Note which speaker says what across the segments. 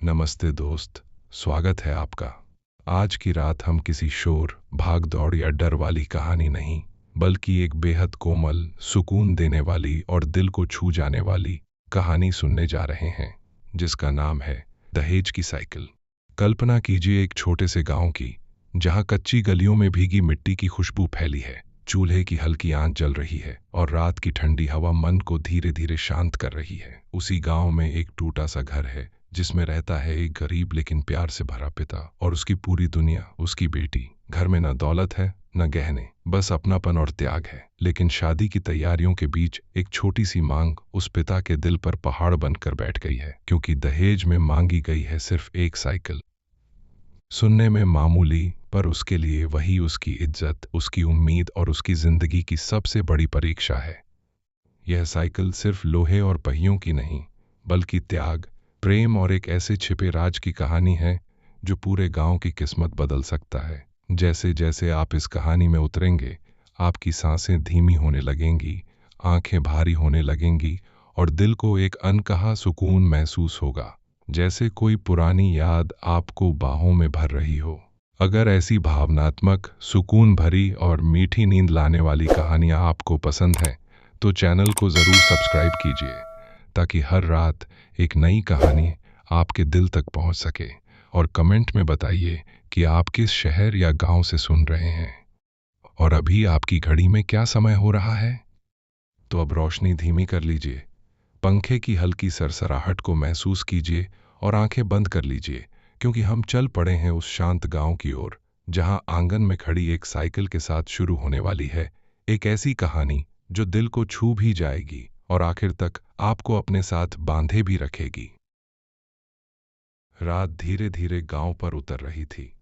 Speaker 1: नमस्ते दोस्त, स्वागत है आपका। आज की रात हम किसी शोर, भाग दौड़ या डर वाली कहानी नहीं, बल्कि एक बेहद कोमल, सुकून देने वाली और दिल को छू जाने वाली कहानी सुनने जा रहे हैं, जिसका नाम है दहेज की साइकिल। कल्पना कीजिए एक छोटे से गांव की, जहां कच्ची गलियों में भीगी मिट्टी की खुशबू फैली है, चूल्हे की हल्की आंच जल रही है और रात की ठंडी हवा मन को धीरे धीरे शांत कर रही है। उसी गांव में एक टूटा सा घर है, जिसमें रहता है एक गरीब लेकिन प्यार से भरा पिता और उसकी पूरी दुनिया उसकी बेटी। घर में न दौलत है, न गहने, बस अपनापन और त्याग है। लेकिन शादी की तैयारियों के बीच एक छोटी सी मांग उस पिता के दिल पर पहाड़ बनकर बैठ गई है, क्योंकि दहेज में मांगी गई है सिर्फ एक साइकिल। सुनने में मामूली, पर उसके लिए वही उसकी इज्जत, उसकी उम्मीद और उसकी जिंदगी की सबसे बड़ी परीक्षा है। यह साइकिल सिर्फ लोहे और पहियों की नहीं, बल्कि त्याग, प्रेम और एक ऐसे छिपे राज की कहानी है जो पूरे गांव की किस्मत बदल सकता है। जैसे जैसे आप इस कहानी में उतरेंगे, आपकी सांसें धीमी होने लगेंगी, आंखें भारी होने लगेंगी और दिल को एक अनकहा सुकून महसूस होगा, जैसे कोई पुरानी याद आपको बाहों में भर रही हो। अगर ऐसी भावनात्मक, सुकून भरी और मीठी नींद लाने वाली कहानियां आपको पसंद हैं, तो चैनल को ज़रूर सब्सक्राइब कीजिए, ताकि हर रात एक नई कहानी आपके दिल तक पहुंच सके। और कमेंट में बताइए कि आप किस शहर या गांव से सुन रहे हैं और अभी आपकी घड़ी में क्या समय हो रहा है। तो अब रोशनी धीमी कर लीजिए, पंखे की हल्की सरसराहट को महसूस कीजिए और आंखें बंद कर लीजिए, क्योंकि हम चल पड़े हैं उस शांत गांव की ओर, जहां आंगन में खड़ी एक साइकिल के साथ शुरू होने वाली है एक ऐसी कहानी जो दिल को छू भी जाएगी और आखिर तक आपको अपने साथ बांधे भी रखेगी। रात धीरे धीरे गांव पर उतर रही थी।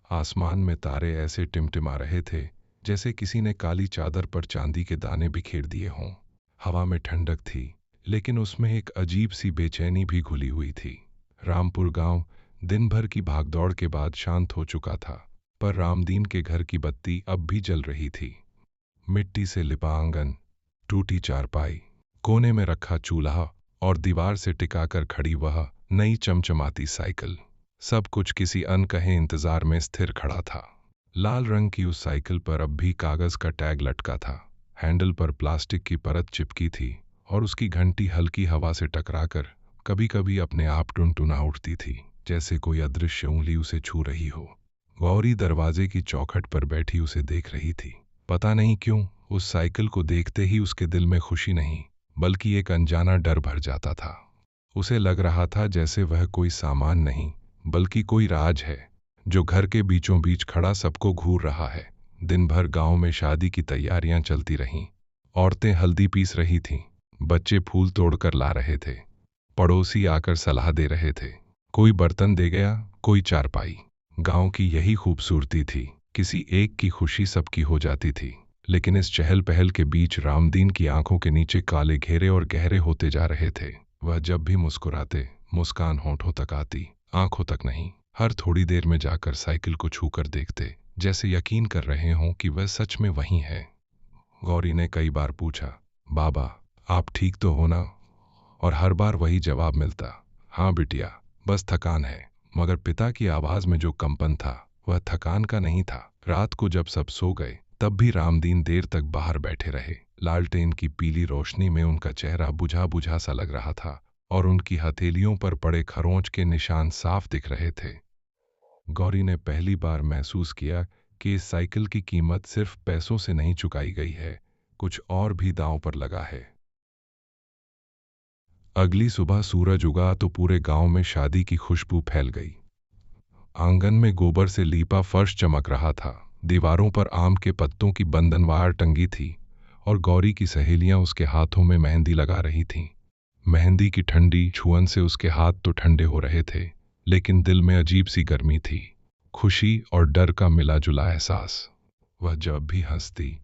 Speaker 1: आसमान में तारे ऐसे टिमटिमा रहे थे जैसे किसी ने काली चादर पर चांदी के दाने बिखेर दिए हों। हवा में ठंडक थी, लेकिन उसमें एक अजीब सी बेचैनी भी घुली हुई थी। रामपुर गांव दिन भर की भागदौड़ के बाद शांत हो चुका था, पर रामदीन के घर की बत्ती अब भी जल रही थी। मिट्टी से लिपा आंगन, टूटी चारपाई, कोने में रखा चूल्हा और दीवार से टिकाकर खड़ी वह नई चमचमाती साइकिल, सब कुछ किसी अनकहे इंतजार में स्थिर खड़ा था। लाल रंग की उस साइकिल पर अब भी कागज का टैग लटका था, हैंडल पर प्लास्टिक की परत चिपकी थी और उसकी घंटी हल्की हवा से टकराकर कभी कभी अपने आप टुनटुना उठती थी, जैसे कोई अदृश्य उंगली उसे छू रही हो। गौरी दरवाजे की चौखट पर बैठी उसे देख रही थी। पता नहीं क्यों, उस साइकिल को देखते ही उसके दिल में खुशी नहीं, बल्कि एक अनजाना डर भर जाता था। उसे लग रहा था जैसे वह कोई सामान नहीं, बल्कि कोई राज है, जो घर के बीचों बीच खड़ा सबको घूर रहा है। दिन भर गांव में शादी की तैयारियां चलती रहीं। औरतें हल्दी पीस रही थीं, बच्चे फूल तोड़कर ला रहे थे, पड़ोसी आकर सलाह दे रहे थे, कोई बर्तन दे गया, कोई चारपाई। गांव की यही खूबसूरती थी, किसी एक की खुशी सबकी हो जाती थी। लेकिन इस चहल पहल के बीच रामदीन की आंखों के नीचे काले घेरे और गहरे होते जा रहे थे। वह जब भी मुस्कुराते, मुस्कान होठों तक आती, आंखों तक नहीं। हर थोड़ी देर में जाकर साइकिल को छूकर देखते, जैसे यकीन कर रहे हों कि वह सच में वहीं है। गौरी ने कई बार पूछा, बाबा, आप ठीक तो हो ना? और हर बार वही जवाब मिलता, हाँ बिटिया, बस थकान है। मगर पिता की आवाज में जो कंपन था, वह थकान का नहीं था। रात को जब सब सो गए, तब भी रामदीन देर तक बाहर बैठे रहे। लालटेन की पीली रोशनी में उनका चेहरा बुझा बुझा सा लग रहा था और उनकी हथेलियों पर पड़े खरोंच के निशान साफ दिख रहे थे। गौरी ने पहली बार महसूस किया कि इस साइकिल की कीमत सिर्फ पैसों से नहीं चुकाई गई है, कुछ और भी दांव पर लगा है। अगली सुबह सूरज उगा तो पूरे गांव में शादी की खुशबू फैल गई। आंगन में गोबर से लीपा फर्श चमक रहा था, दीवारों पर आम के पत्तों की बंधनवार टंगी थी और गौरी की सहेलियां उसके हाथों में मेहंदी लगा रही थीं। मेहंदी की ठंडी छुअन से उसके हाथ तो ठंडे हो रहे थे, लेकिन दिल में अजीब सी गर्मी थी, खुशी और डर का मिला जुला एहसास। वह जब भी हंसती,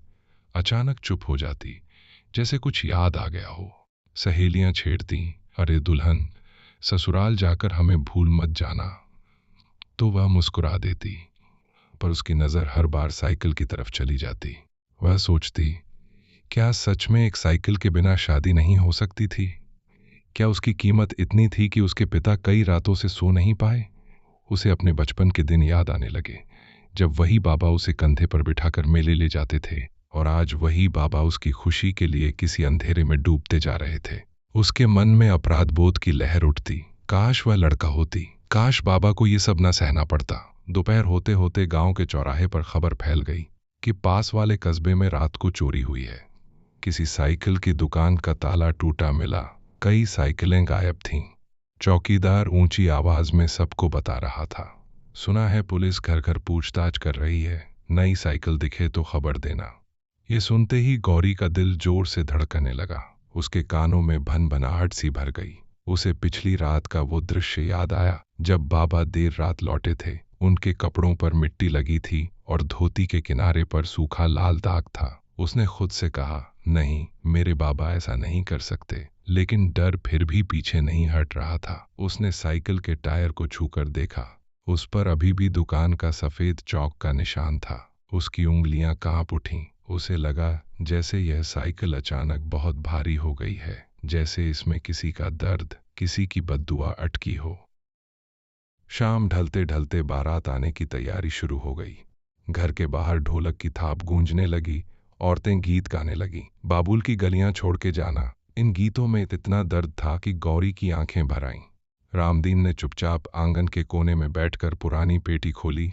Speaker 1: अचानक चुप हो जाती, जैसे कुछ याद आ गया हो। सहेलियां छेड़ती, अरे दुल्हन, ससुराल जाकर हमें भूल मत जाना, तो वह मुस्कुरा देती, पर उसकी नज़र हर बार साइकिल की तरफ चली जाती। वह सोचती, क्या सच में एक साइकिल के बिना शादी नहीं हो सकती थी? क्या उसकी कीमत इतनी थी कि उसके पिता कई रातों से सो नहीं पाए? उसे अपने बचपन के दिन याद आने लगे, जब वही बाबा उसे कंधे पर बिठाकर मेले ले जाते थे, और आज वही बाबा उसकी खुशी के लिए किसी अंधेरे में डूबते जा रहे थे। उसके मन में अपराध बोध की लहर उठती। काश वह लड़का होती, काश बाबा को ये सब न सहना पड़ता। दोपहर होते होते गांव के चौराहे पर खबर फैल गई कि पास वाले कस्बे में रात को चोरी हुई है। किसी साइकिल की दुकान का ताला टूटा मिला, कई साइकिलें गायब थीं। चौकीदार ऊंची आवाज में सबको बता रहा था, सुना है पुलिस घर घर पूछताछ कर रही है, नई साइकिल दिखे तो खबर देना। ये सुनते ही गौरी का दिल जोर से धड़कने लगा। उसके कानों में भनभनाहट सी भर गई। उसे पिछली रात का वो दृश्य याद आया जब बाबा देर रात लौटे थे। उनके कपड़ों पर मिट्टी लगी थी और धोती के किनारे पर सूखा लाल दाग था। उसने खुद से कहा, नहीं, मेरे बाबा ऐसा नहीं कर सकते, लेकिन डर फिर भी पीछे नहीं हट रहा था। उसने साइकिल के टायर को छूकर देखा। उस पर अभी भी दुकान का सफेद चौक का निशान था। उसकी उंगलियां कांप उठीं। उसे लगा जैसे यह साइकिल अचानक बहुत भारी हो गई है, जैसे इसमें किसी का दर्द, किसी की बद्दुआ अटकी हो। शाम ढलते ढलते बारात आने की तैयारी शुरू हो गई। घर के बाहर ढोलक की थाप गूंजने लगी, औरतें गीत गाने लगी। बाबुल की गलियां छोड़ के जाना, इन गीतों में इतना दर्द था कि गौरी की आंखें भर आईं। रामदीन ने चुपचाप आंगन के कोने में बैठकर पुरानी पेटी खोली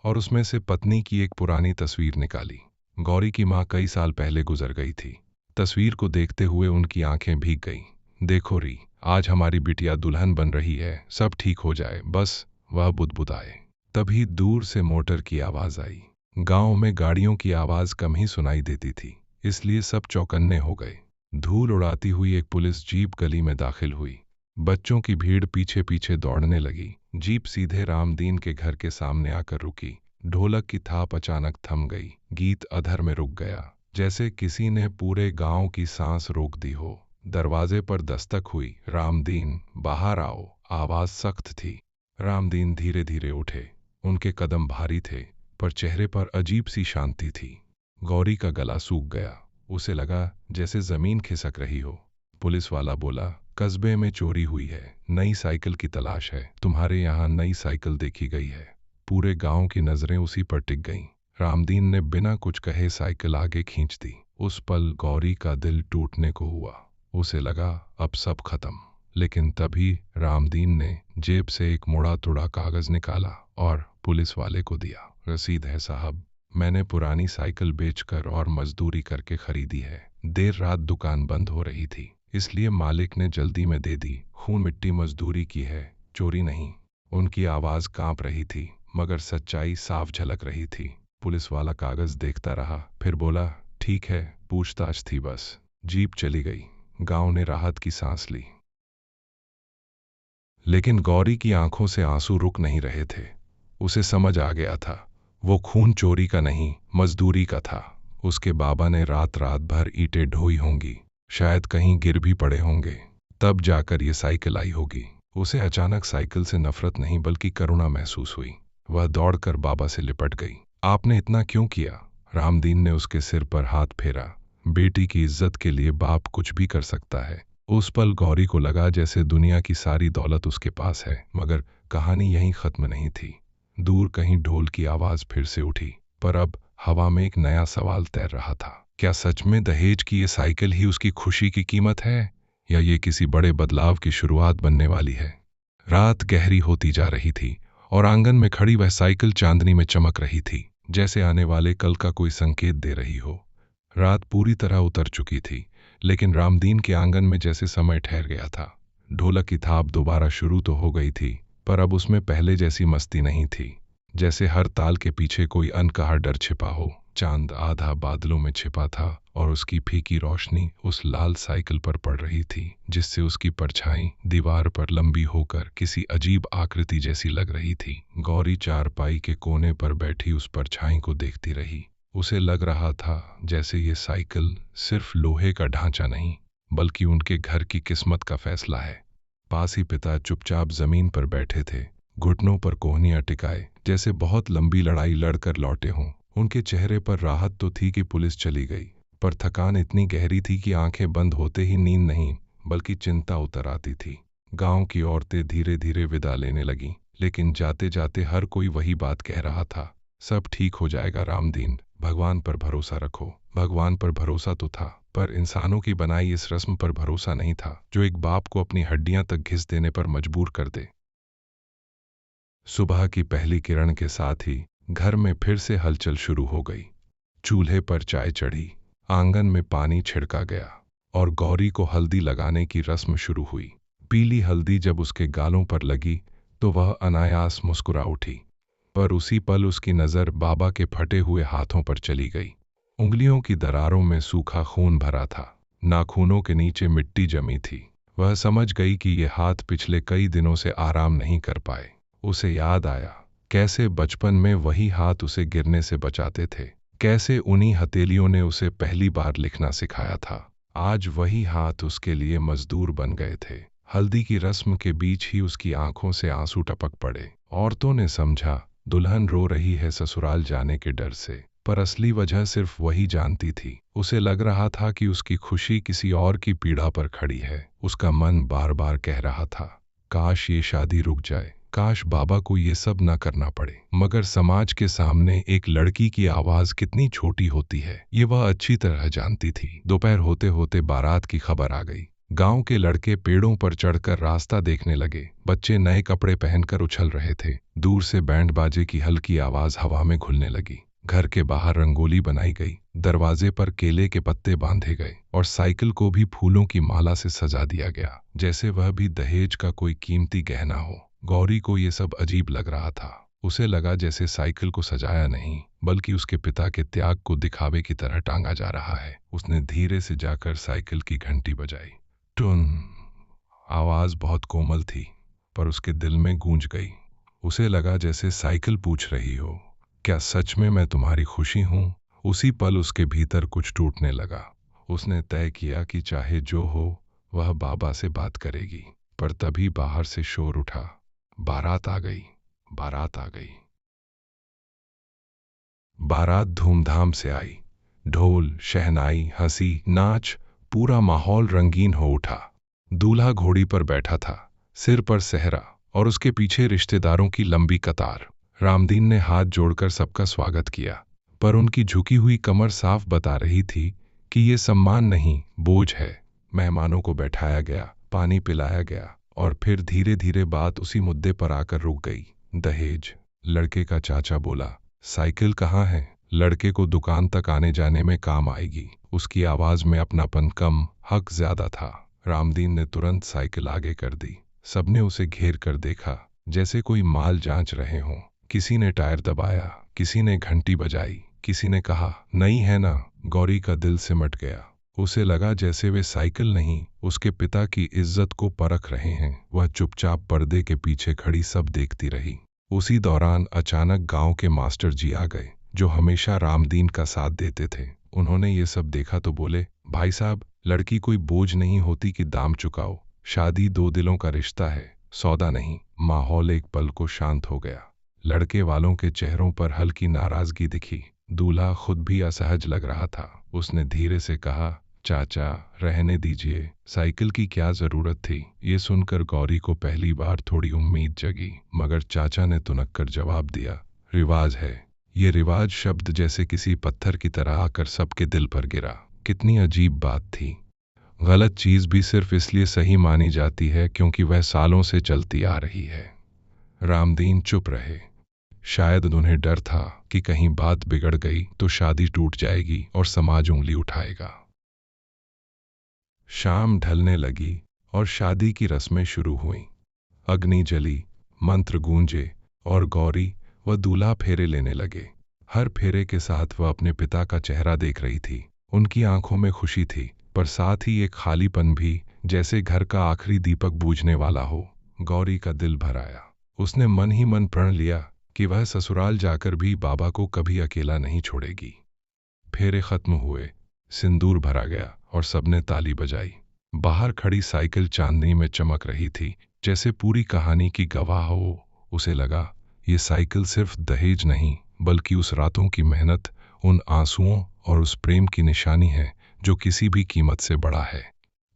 Speaker 1: और उसमें से पत्नी की एक पुरानी तस्वीर निकाली। गौरी की माँ कई साल पहले गुजर गई थी। तस्वीर को देखते हुए उनकी आंखें भीग गईं। देखो री, आज हमारी बिटिया दुल्हन बन रही है, सब ठीक हो जाए, बस। वह बुदबुदाए। तभी दूर से मोटर की आवाज आई। गांव में गाड़ियों की आवाज कम ही सुनाई देती थी, इसलिए सब चौकन्ने हो गए। धूल उड़ाती हुई एक पुलिस जीप गली में दाखिल हुई। बच्चों की भीड़ पीछे पीछे दौड़ने लगी। जीप सीधे रामदीन के घर के सामने आकर रुकी। ढोलक की थाप अचानक थम गई। गीत अधर में रुक गया, जैसे किसी ने पूरे गांव की सांस रोक दी हो। दरवाजे पर दस्तक हुई। रामदीन, बाहर आओ। आवाज सख्त थी। रामदीन धीरे धीरे उठे। उनके कदम भारी थे, पर चेहरे पर अजीब सी शांति थी। गौरी का गला सूख गया। उसे लगा जैसे जमीन खिसक रही हो। पुलिस वाला बोला, कस्बे में चोरी हुई है, नई साइकिल की तलाश है। तुम्हारे यहाँ नई साइकिल देखी गई है। पूरे गांव की नजरें उसी पर टिक गईं। रामदीन ने बिना कुछ कहे साइकिल आगे खींच दी। उस पल गौरी का दिल टूटने को हुआ। उसे लगा अब सब खत्म। लेकिन तभी रामदीन ने जेब से एक मुड़ा तुड़ा कागज निकाला और पुलिस वाले को दिया। रसीद है साहब, मैंने पुरानी साइकिल बेचकर और मजदूरी करके खरीदी है। देर रात दुकान बंद हो रही थी, इसलिए मालिक ने जल्दी में दे दी। खून मिट्टी मजदूरी की है, चोरी नहीं। उनकी आवाज कांप रही थी, मगर सच्चाई साफ झलक रही थी। पुलिस वाला कागज देखता रहा, फिर बोला, ठीक है, पूछताछ थी बस। जीप चली गई। गांव ने राहत की सांस ली। लेकिन गौरी की आंखों से आंसू रुक नहीं रहे थे। उसे समझ आ गया था, वो खून चोरी का नहीं, मजदूरी का था। उसके बाबा ने रात रात भर ईंटें ढोई होंगी, शायद कहीं गिर भी पड़े होंगे, तब जाकर ये साइकिल आई होगी। उसे अचानक साइकिल से नफरत नहीं बल्कि करुणा महसूस हुई। वह दौड़कर बाबा से लिपट गई। आपने इतना क्यों किया? रामदीन ने उसके सिर पर हाथ फेरा। बेटी की इज्जत के लिए बाप कुछ भी कर सकता है। उस पल गौरी को लगा जैसे दुनिया की सारी दौलत उसके पास है, मगर कहानी यहीं खत्म नहीं थी। दूर कहीं ढोल की आवाज फिर से उठी, पर अब हवा में एक नया सवाल तैर रहा था। क्या सच में दहेज की ये साइकिल ही उसकी खुशी की कीमत है, या ये किसी बड़े बदलाव की शुरुआत बनने वाली है? रात गहरी होती जा रही थी और आंगन में खड़ी वह साइकिल चांदनी में चमक रही थी, जैसे आने वाले कल का कोई संकेत दे रही हो। रात पूरी तरह उतर चुकी थी, लेकिन रामदीन के आंगन में जैसे समय ठहर गया था। ढोलक की थाप दोबारा शुरू तो हो गई थी, पर अब उसमें पहले जैसी मस्ती नहीं थी। जैसे हर ताल के पीछे कोई अनकहा डर छिपा हो। चांद आधा बादलों में छिपा था और उसकी फीकी रोशनी उस लाल साइकिल पर पड़ रही थी, जिससे उसकी परछाई दीवार पर लंबी होकर किसी अजीब आकृति जैसी लग रही थी। गौरी चारपाई के कोने पर बैठी उस परछाई को देखती रही। उसे लग रहा था जैसे ये साइकिल सिर्फ लोहे का ढांचा नहीं, बल्कि उनके घर की किस्मत का फैसला है। पास ही पिता चुपचाप जमीन पर बैठे थे, घुटनों पर कोहनियां टिकाए, जैसे बहुत लंबी लड़ाई लड़कर लौटे हों। उनके चेहरे पर राहत तो थी कि पुलिस चली गई, पर थकान इतनी गहरी थी कि आंखें बंद होते ही नींद नहीं बल्कि चिंता उतर आती थी। गांव की औरतें धीरे धीरे विदा लेने लगीं, लेकिन जाते जाते हर कोई वही बात कह रहा था, सब ठीक हो जाएगा रामदीन, भगवान पर भरोसा रखो। भगवान पर भरोसा तो था, पर इंसानों की बनाई इस रस्म पर भरोसा नहीं था जो एक बाप को अपनी हड्डियां तक घिस देने पर मजबूर कर दे। सुबह की पहली किरण के साथ ही घर में फिर से हलचल शुरू हो गई। चूल्हे पर चाय चढ़ी, आंगन में पानी छिड़का गया और गौरी को हल्दी लगाने की रस्म शुरू हुई। पीली हल्दी जब उसके गालों पर लगी तो वह अनायास मुस्कुरा उठी, पर उसी पल उसकी नज़र बाबा के फटे हुए हाथों पर चली गई। उंगलियों की दरारों में सूखा खून भरा था, नाखूनों के नीचे मिट्टी जमी थी। वह समझ गई कि ये हाथ पिछले कई दिनों से आराम नहीं कर पाए। उसे याद आया कैसे बचपन में वही हाथ उसे गिरने से बचाते थे, कैसे उन्हीं हथेलियों ने उसे पहली बार लिखना सिखाया था। आज वही हाथ उसके लिए मजदूर बन गए थे। हल्दी की रस्म के बीच ही उसकी आंखों से आंसू टपक पड़े। औरतों ने समझा दुल्हन रो रही है ससुराल जाने के डर से, पर असली वजह सिर्फ वही जानती थी। उसे लग रहा था कि उसकी खुशी किसी और की पीड़ा पर खड़ी है। उसका मन बार बार कह रहा था, काश ये शादी रुक जाए, काश बाबा को ये सब न करना पड़े। मगर समाज के सामने एक लड़की की आवाज कितनी छोटी होती है, ये वह अच्छी तरह जानती थी। दोपहर होते होते बारात की खबर आ गई। गांव के लड़के पेड़ों पर चढ़कर रास्ता देखने लगे। बच्चे नए कपड़े पहनकर उछल रहे थे। दूर से बैंड बाजे की हल्की आवाज हवा में घुलने लगी। घर के बाहर रंगोली बनाई गई, दरवाजे पर केले के पत्ते बांधे गए और साइकिल को भी फूलों की माला से सजा दिया गया, जैसे वह भी दहेज का कोई कीमती गहना हो। गौरी को ये सब अजीब लग रहा था। उसे लगा जैसे साइकिल को सजाया नहीं, बल्कि उसके पिता के त्याग को दिखावे की तरह टांगा जा रहा है। उसने धीरे से जाकर साइकिल की घंटी बजाई। टुन। आवाज बहुत कोमल थी, पर उसके दिल में गूंज गई। उसे लगा जैसे साइकिल पूछ रही हो, क्या सच में मैं तुम्हारी खुशी हूं? उसी पल उसके भीतर कुछ टूटने लगा। उसने तय किया कि चाहे जो हो वह बाबा से बात करेगी। पर तभी बाहर से शोर उठा, बारात आ गई, बारात आ गई। बारात धूमधाम से आई। ढोल, शहनाई, हंसी, नाच, पूरा माहौल रंगीन हो उठा। दूल्हा घोड़ी पर बैठा था, सिर पर सेहरा और उसके पीछे रिश्तेदारों की लंबी कतार। रामदीन ने हाथ जोड़कर सबका स्वागत किया, पर उनकी झुकी हुई कमर साफ बता रही थी कि ये सम्मान नहीं, बोझ है। मेहमानों को बैठाया गया, पानी पिलाया गया और फिर धीरे धीरे बात उसी मुद्दे पर आकर रुक गई। दहेज। लड़के का चाचा बोला, साइकिल कहाँ है? लड़के को दुकान तक आने जाने में काम आएगी। उसकी आवाज में अपनापन कम, हक ज्यादा था। रामदीन ने तुरंत साइकिल आगे कर दी। सबने उसे घेर कर देखा, जैसे कोई माल जांच रहे हों। किसी ने टायर दबाया, किसी ने घंटी बजाई, किसी ने कहा, नई है ना? गौरी का दिल सिमट गया। उसे लगा जैसे वे साइकिल नहीं, उसके पिता की इज्जत को परख रहे हैं। वह चुपचाप पर्दे के पीछे खड़ी सब देखती रही। उसी दौरान अचानक गांव के मास्टर जी आ गए, जो हमेशा रामदीन का साथ देते थे। उन्होंने ये सब देखा तो बोले, भाई साहब, लड़की कोई बोझ नहीं होती कि दाम चुकाओ। शादी दो दिलों का रिश्ता है, सौदा नहीं। माहौल एक पल को शांत हो गया। लड़के वालों के चेहरों पर हल्की नाराजगी दिखी। दूल्हा खुद भी असहज लग रहा था। उसने धीरे से कहा, चाचा, रहने दीजिए, साइकिल की क्या जरूरत थी? ये सुनकर गौरी को पहली बार थोड़ी उम्मीद जगी, मगर चाचा ने तुनक कर जवाब दिया, रिवाज है। ये रिवाज शब्द जैसे किसी पत्थर की तरह आकर सबके दिल पर गिरा। कितनी अजीब बात थी। गलत चीज भी सिर्फ इसलिए सही मानी जाती है क्योंकि वह सालों से चलती आ रही है। रामदीन चुप रहे। शायद उन्हें डर था कि कहीं बात बिगड़ गई तो शादी टूट जाएगी और समाज उंगली उठाएगा। शाम ढलने लगी और शादी की रस्में शुरू हुईं। अग्नि जली, मंत्र गूंजे और गौरी व दूल्हा फेरे लेने लगे। हर फेरे के साथ वह अपने पिता का चेहरा देख रही थी। उनकी आंखों में खुशी थी, पर साथ ही एक खालीपन भी, जैसे घर का आखिरी दीपक बूझने वाला हो। गौरी का दिल भर आया। उसने मन ही मन प्रण लिया कि वह ससुराल जाकर भी बाबा को कभी अकेला नहीं छोड़ेगी। फेरे खत्म हुए, सिंदूर भरा गया और सबने ताली बजाई। बाहर खड़ी साइकिल चांदनी में चमक रही थी, जैसे पूरी कहानी की गवाह हो। उसे लगा ये साइकिल सिर्फ दहेज नहीं, बल्कि उस रातों की मेहनत, उन आंसुओं और उस प्रेम की निशानी है जो किसी भी कीमत से बड़ा है।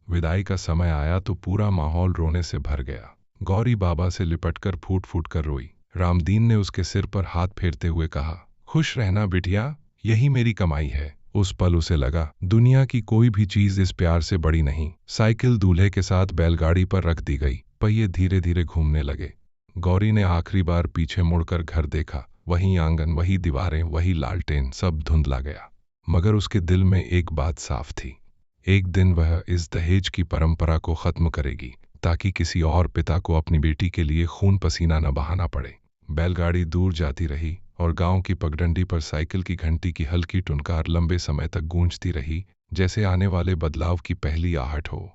Speaker 1: विदाई का समय आया तो पूरा माहौल रोने से भर गया। गौरी बाबा से लिपटकर फूट फूट कर रोई। रामदीन ने उसके सिर पर हाथ फेरते हुए कहा, खुश रहना बिटिया, यही मेरी कमाई है। उस पल उसे लगा दुनिया की कोई भी चीज इस प्यार से बड़ी नहीं। साइकिल दूल्हे के साथ बैलगाड़ी पर रख दी गई। पहिए धीरे धीरे घूमने लगे। गौरी ने आखिरी बार पीछे मुड़कर घर देखा। वही आंगन, वही दीवारें, वही लालटेन, सब धुंधला गया। मगर उसके दिल में एक बात साफ थी, एक दिन वह इस दहेज की परंपरा को खत्म करेगी, ताकि किसी और पिता को अपनी बेटी के लिए खून पसीना न बहाना पड़े। बैलगाड़ी दूर जाती रही और गांव की पगडंडी पर साइकिल की घंटी की हल्की टुनकार लंबे समय तक गूंजती रही, जैसे आने वाले बदलाव की पहली आहट हो।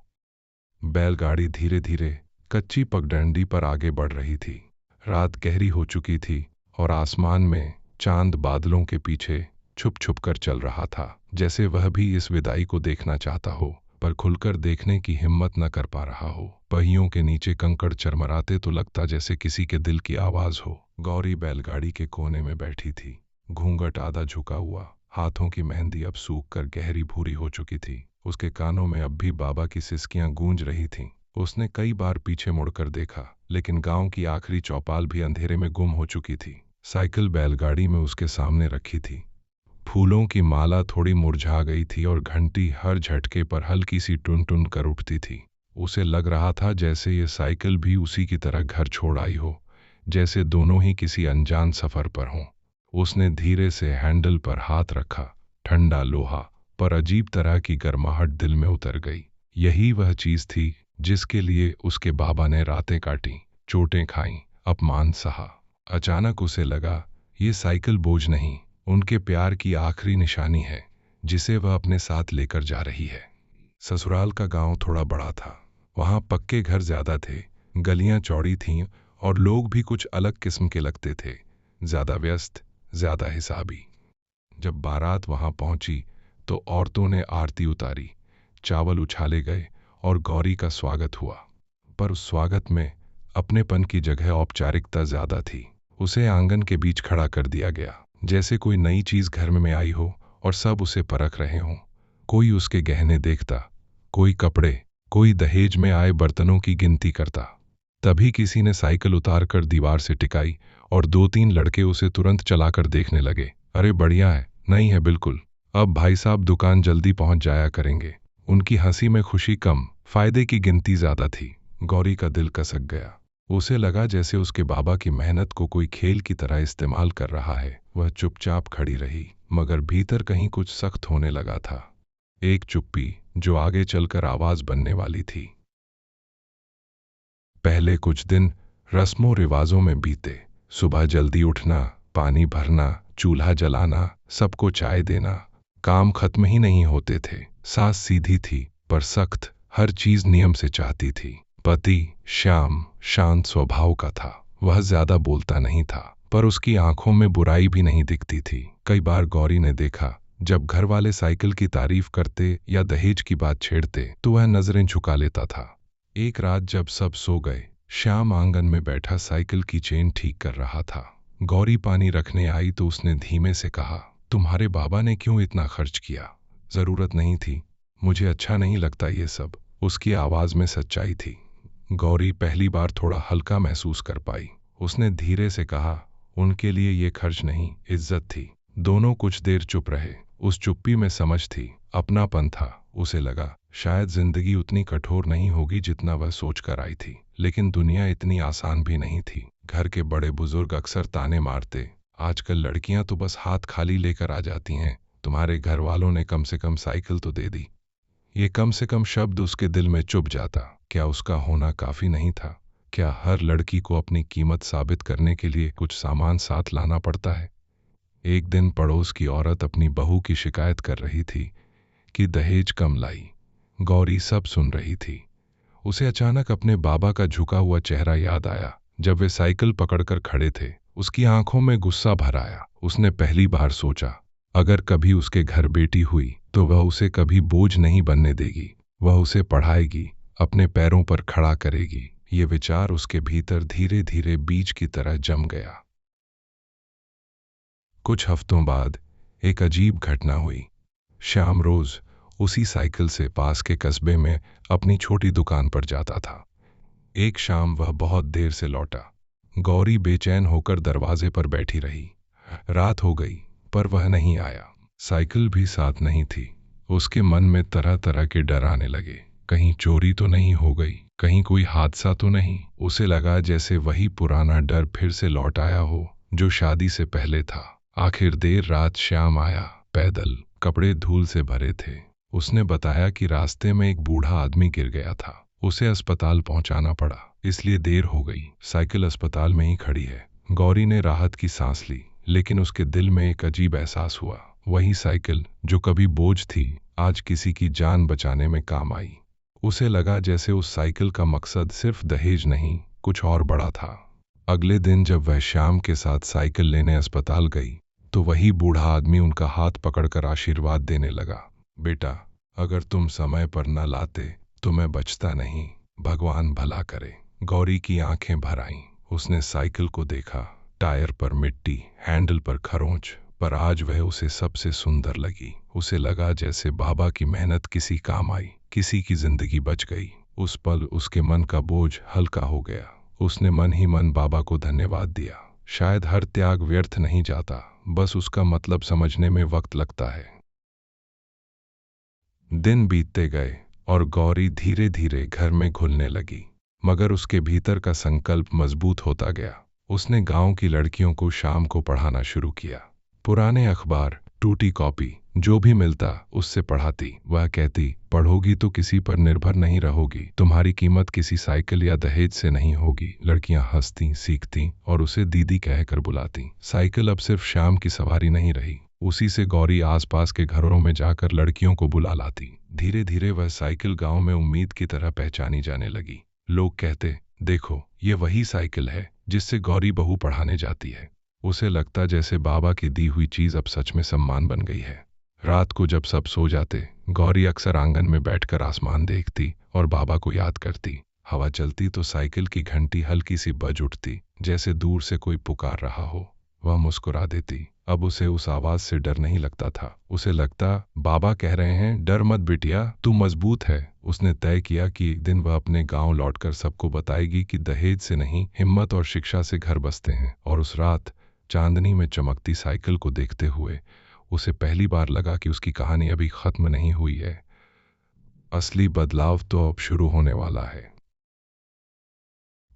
Speaker 1: बैलगाड़ी धीरे धीरे कच्ची पगडंडी पर आगे बढ़ रही थी। रात गहरी हो चुकी थी और आसमान में चांद बादलों के पीछे छुप छुप कर चल रहा था, जैसे वह भी इस विदाई को देखना चाहता हो, पर खुलकर देखने की हिम्मत न कर पा रहा हो। पहियों के नीचे कंकड़ चरमराते तो लगता जैसे किसी के दिल की आवाज हो। गौरी बैलगाड़ी के कोने में बैठी थी, घूंघट आधा झुका हुआ। हाथों की मेहंदी अब सूख कर गहरी भूरी हो चुकी थी। उसके कानों में अब भी बाबा की सिसकियां गूंज रही थीं। उसने कई बार पीछे मुड़कर देखा, लेकिन गांव की आखिरी चौपाल भी अंधेरे में गुम हो चुकी थी। साइकिल बैलगाड़ी में उसके सामने रखी थी। फूलों की माला थोड़ी मुरझा गई थी और घंटी हर झटके पर हल्की सी टुन टुन कर उठती थी। उसे लग रहा था जैसे ये साइकिल भी उसी की तरह घर छोड़ आई हो, जैसे दोनों ही किसी अनजान सफर पर हों। उसने धीरे से हैंडल पर हाथ रखा। ठंडा लोहा, पर अजीब तरह की गर्माहट दिल में उतर गई। यही वह चीज थी जिसके लिए उसके बाबा ने रातें काटी, चोटें खाईं, अपमान सहा। अचानक उसे लगा ये साइकिल बोझ नहीं, उनके प्यार की आखिरी निशानी है, जिसे वह अपने साथ लेकर जा रही है। ससुराल का गांव थोड़ा बड़ा था। वहां पक्के घर ज्यादा थे, गलियां चौड़ी थीं और लोग भी कुछ अलग किस्म के लगते थे, ज्यादा व्यस्त, ज्यादा हिसाबी। जब बारात वहां पहुंची तो औरतों ने आरती उतारी, चावल उछाले गए और गौरी का स्वागत हुआ। पर उस स्वागत में अपनेपन की जगह औपचारिकता ज्यादा थी। उसे आंगन के बीच खड़ा कर दिया गया, जैसे कोई नई चीज घर में आई हो और सब उसे परख रहे हों। कोई उसके गहने देखता, कोई कपड़े, कोई दहेज में आए बर्तनों की गिनती करता। तभी किसी ने साइकिल उतारकर दीवार से टिकाई और 2-3 लड़के उसे तुरंत चलाकर देखने लगे। अरे बढ़िया है, नहीं है बिल्कुल, अब भाई साहब दुकान जल्दी पहुंच जाया करेंगे। उनकी हंसी में खुशी कम, फायदे की गिनती ज्यादा थी। गौरी का दिल कसक गया। उसे लगा जैसे उसके बाबा की मेहनत को कोई खेल की तरह इस्तेमाल कर रहा है। वह चुपचाप खड़ी रही, मगर भीतर कहीं कुछ सख्त होने लगा था। एक चुप्पी जो आगे चलकर आवाज बनने वाली थी। पहले कुछ दिन रस्मों रिवाजों में बीते। सुबह जल्दी उठना, पानी भरना, चूल्हा जलाना, सबको चाय देना। काम खत्म ही नहीं होते थे। सास सीधी थी पर सख्त, हर चीज नियम से चाहती थी। पति श्याम शांत स्वभाव का था। वह ज्यादा बोलता नहीं था, पर उसकी आंखों में बुराई भी नहीं दिखती थी। कई बार गौरी ने देखा, जब घर वाले साइकिल की तारीफ करते या दहेज की बात छेड़ते तो वह नजरें झुका लेता था। एक रात जब सब सो गए, श्याम आंगन में बैठा साइकिल की चेन ठीक कर रहा था। गौरी पानी रखने आई तो उसने धीमे से कहा, तुम्हारे बाबा ने क्यों इतना खर्च किया? जरूरत नहीं थी, मुझे अच्छा नहीं लगता ये सब। उसकी आवाज में सच्चाई थी। गौरी पहली बार थोड़ा हल्का महसूस कर पाई। उसने धीरे से कहा, उनके लिए ये खर्च नहीं, इज्जत थी। दोनों कुछ देर चुप रहे। उस चुप्पी में समझ थी, अपनापन था। उसे लगा शायद जिंदगी उतनी कठोर नहीं होगी जितना वह सोच कर आई थी, लेकिन दुनिया इतनी आसान भी नहीं थी। घर के बड़े बुजुर्ग अक्सर ताने मारते, आजकल लड़कियां तो बस हाथ खाली लेकर आ जाती हैं, तुम्हारे घर वालों ने कम से कम साइकिल तो दे दी। ये कम से कम शब्द उसके दिल में चुभ जाता। क्या उसका होना काफी नहीं था? क्या हर लड़की को अपनी कीमत साबित करने के लिए कुछ सामान साथ लाना पड़ता है? एक दिन पड़ोस की औरत अपनी बहू की शिकायत कर रही थी कि दहेज कम लाई। गौरी सब सुन रही थी। उसे अचानक अपने बाबा का झुका हुआ चेहरा याद आया, जब वे साइकिल पकड़कर खड़े थे। उसकी आंखों में गुस्सा भर आया। उसने पहली बार सोचा, अगर कभी उसके घर बेटी हुई तो वह उसे कभी बोझ नहीं बनने देगी। वह उसे पढ़ाएगी, अपने पैरों पर खड़ा करेगी। ये विचार उसके भीतर धीरे धीरे बीज की तरह जम गया। कुछ हफ्तों बाद एक अजीब घटना हुई। श्याम रोज उसी साइकिल से पास के कस्बे में अपनी छोटी दुकान पर जाता था। एक शाम वह बहुत देर से लौटा। गौरी बेचैन होकर दरवाजे पर बैठी रही। रात हो गई पर वह नहीं आया। साइकिल भी साथ नहीं थी। उसके मन में तरह तरह के डर आने लगे। कहीं चोरी तो नहीं हो गई, कहीं कोई हादसा तो नहीं। उसे लगा जैसे वही पुराना डर फिर से लौट आया हो जो शादी से पहले था। आखिर देर रात श्याम आया, पैदल, कपड़े धूल से भरे थे। उसने बताया कि रास्ते में एक बूढ़ा आदमी गिर गया था, उसे अस्पताल पहुंचाना पड़ा, इसलिए देर हो गई। साइकिल अस्पताल में ही खड़ी है। गौरी ने राहत की सांस ली, लेकिन उसके दिल में एक अजीब एहसास हुआ। वही साइकिल जो कभी बोझ थी, आज किसी की जान बचाने में काम आई। उसे लगा जैसे उस साइकिल का मकसद सिर्फ दहेज नहीं, कुछ और बड़ा था। अगले दिन जब वह श्याम के साथ साइकिल लेने अस्पताल गई, तो वही बूढ़ा आदमी उनका हाथ पकड़कर आशीर्वाद देने लगा। बेटा, अगर तुम समय पर न लाते तो मैं बचता नहीं, भगवान भला करे। गौरी की आंखें भर आईं। उसने साइकिल को देखा, टायर पर मिट्टी, हैंडल पर खरोंच, पर आज वह उसे सबसे सुंदर लगी। उसे लगा जैसे बाबा की मेहनत किसी काम आई, किसी की जिंदगी बच गई। उस पल उसके मन का बोझ हल्का हो गया। उसने मन ही मन बाबा को धन्यवाद दिया। शायद हर त्याग व्यर्थ नहीं जाता, बस उसका मतलब समझने में वक्त लगता है। दिन बीतते गए और गौरी धीरे धीरे घर में घुलने लगी, मगर उसके भीतर का संकल्प मजबूत होता गया। उसने गांव की लड़कियों को शाम को पढ़ाना शुरू किया। पुराने अखबार, टूटी कॉपी, जो भी मिलता उससे पढ़ाती। वह कहती, पढ़ोगी तो किसी पर निर्भर नहीं रहोगी, तुम्हारी कीमत किसी साइकिल या दहेज से नहीं होगी। लड़कियां हंसती, सीखती और उसे दीदी कहकर बुलाती। साइकिल अब सिर्फ शाम की सवारी नहीं रही, उसी से गौरी आसपास के घरों में जाकर लड़कियों को बुला लाती। धीरे धीरे वह साइकिल गांव में उम्मीद की तरह पहचानी जाने लगी। लोग कहते, देखो ये वही साइकिल है जिससे गौरी बहू पढ़ाने जाती है। उसे लगता जैसे बाबा की दी हुई चीज अब सच में सम्मान बन गई है। रात को जब सब सो जाते, गौरी अक्सर आंगन में बैठकर आसमान देखती और बाबा को याद करती। हवा चलती तो साइकिल की घंटी हल्की सी बज उठती, जैसे दूर से कोई पुकार रहा हो। वह मुस्कुरा देती। अब उसे उस आवाज से डर नहीं लगता था। उसे लगता, बाबा कह रहे हैं, डर मत बिटिया, तू मजबूत है। उसने तय किया कि एक दिन वह अपने गांव लौटकर सबको बताएगी कि दहेज से नहीं, हिम्मत और शिक्षा से घर बसते हैं। और उस रात चांदनी में चमकती साइकिल को देखते हुए उसे पहली बार लगा कि उसकी कहानी अभी खत्म नहीं हुई है। असली बदलाव तो अब शुरू होने वाला है।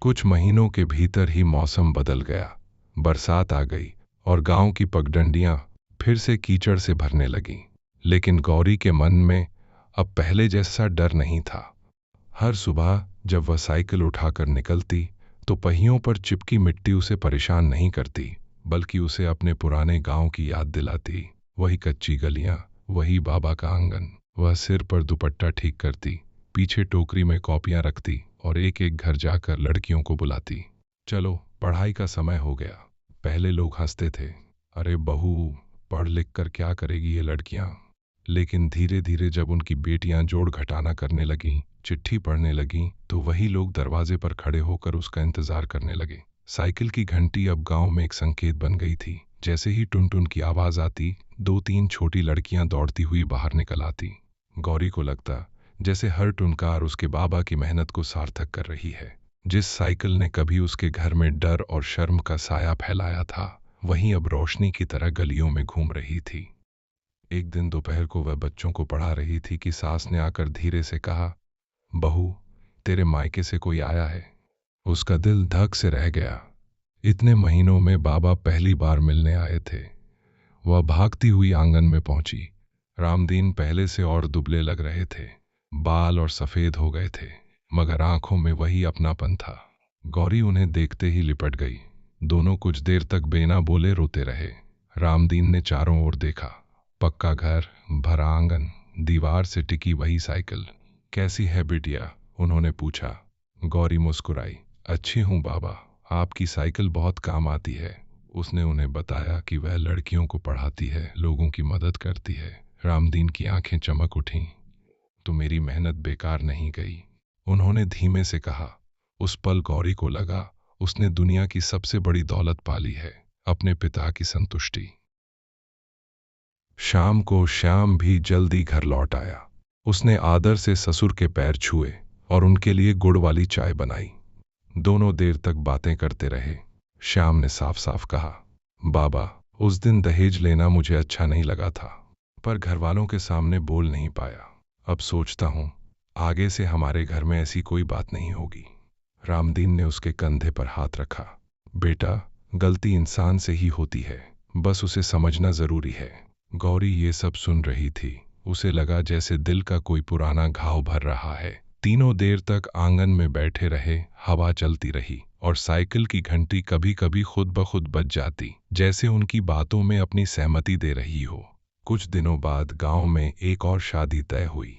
Speaker 1: कुछ महीनों के भीतर ही मौसम बदल गया। बरसात आ गई और गांव की पगडंडियां फिर से कीचड़ से भरने लगीं। लेकिन गौरी के मन में अब पहले जैसा डर नहीं था। हर सुबह जब वह साइकिल उठाकर निकलती तो पहियों पर चिपकी मिट्टी उसे परेशान नहीं करती, बल्कि उसे अपने पुराने गांव की याद दिलाती। वही कच्ची गलियां, वही बाबा का आंगन। वह सिर पर दुपट्टा ठीक करती, पीछे टोकरी में कॉपियां रखती और एक एक घर जाकर लड़कियों को बुलाती। चलो, पढ़ाई का समय हो गया। पहले लोग हंसते थे, अरे बहू, पढ़ लिख कर क्या करेगी ये लड़कियां। लेकिन धीरे धीरे जब उनकी बेटियां जोड़ घटाना करने लगीं, चिट्ठी पढ़ने लगीं, तो वही लोग दरवाजे पर खड़े होकर उसका इंतजार करने लगे। साइकिल की घंटी अब गांव में एक संकेत बन गई थी। जैसे ही टुन टुन की आवाज आती, दो तीन छोटी लड़कियां दौड़ती हुई बाहर निकल आती। गौरी को लगता जैसे हर टुनकार उसके बाबा की मेहनत को सार्थक कर रही है। जिस साइकिल ने कभी उसके घर में डर और शर्म का साया फैलाया था, वहीं अब रोशनी की तरह गलियों में घूम रही थी। एक दिन दोपहर को वह बच्चों को पढ़ा रही थी कि सास ने आकर धीरे से कहा, बहू, तेरे मायके से कोई आया है। उसका दिल धक से रह गया। इतने महीनों में बाबा पहली बार मिलने आए थे। वह भागती हुई आंगन में पहुंची। रामदीन पहले से और दुबले लग रहे थे, बाल और सफेद हो गए थे, मगर आंखों में वही अपनापन था। गौरी उन्हें देखते ही लिपट गई। दोनों कुछ देर तक बिना बोले रोते रहे। रामदीन ने चारों ओर देखा। पक्का घर, भरा आंगन, दीवार से टिकी वही साइकिल। कैसी है बिटिया? उन्होंने पूछा। गौरी मुस्कुराई। अच्छी हूं बाबा, आपकी साइकिल बहुत काम आती है। उसने उन्हें बताया कि वह लड़कियों को पढ़ाती है, लोगों की मदद करती है। रामदीन की आंखें चमक उठीं। तो मेरी मेहनत बेकार नहीं गई, उन्होंने धीमे से कहा। उस पल गौरी को लगा उसने दुनिया की सबसे बड़ी दौलत पाली है, अपने पिता की संतुष्टि। शाम को श्याम भी जल्दी घर लौट आया। उसने आदर से ससुर के पैर छुए और उनके लिए गुड़ वाली चाय बनाई। दोनों देर तक बातें करते रहे। श्याम ने साफ साफ कहा, बाबा, उस दिन दहेज लेना मुझे अच्छा नहीं लगा था, पर घरवालों के सामने बोल नहीं पाया। अब सोचता हूँ आगे से हमारे घर में ऐसी कोई बात नहीं होगी। रामदीन ने उसके कंधे पर हाथ रखा। बेटा, गलती इंसान से ही होती है, बस उसे समझना जरूरी है। गौरी ये सब सुन रही थी। उसे लगा जैसे दिल का कोई पुराना घाव भर रहा है। तीनों देर तक आंगन में बैठे रहे। हवा चलती रही और साइकिल की घंटी कभी कभी खुद ब खुद बज जाती, जैसे उनकी बातों में अपनी सहमति दे रही हो। कुछ दिनों बाद गांव में एक और शादी तय हुई।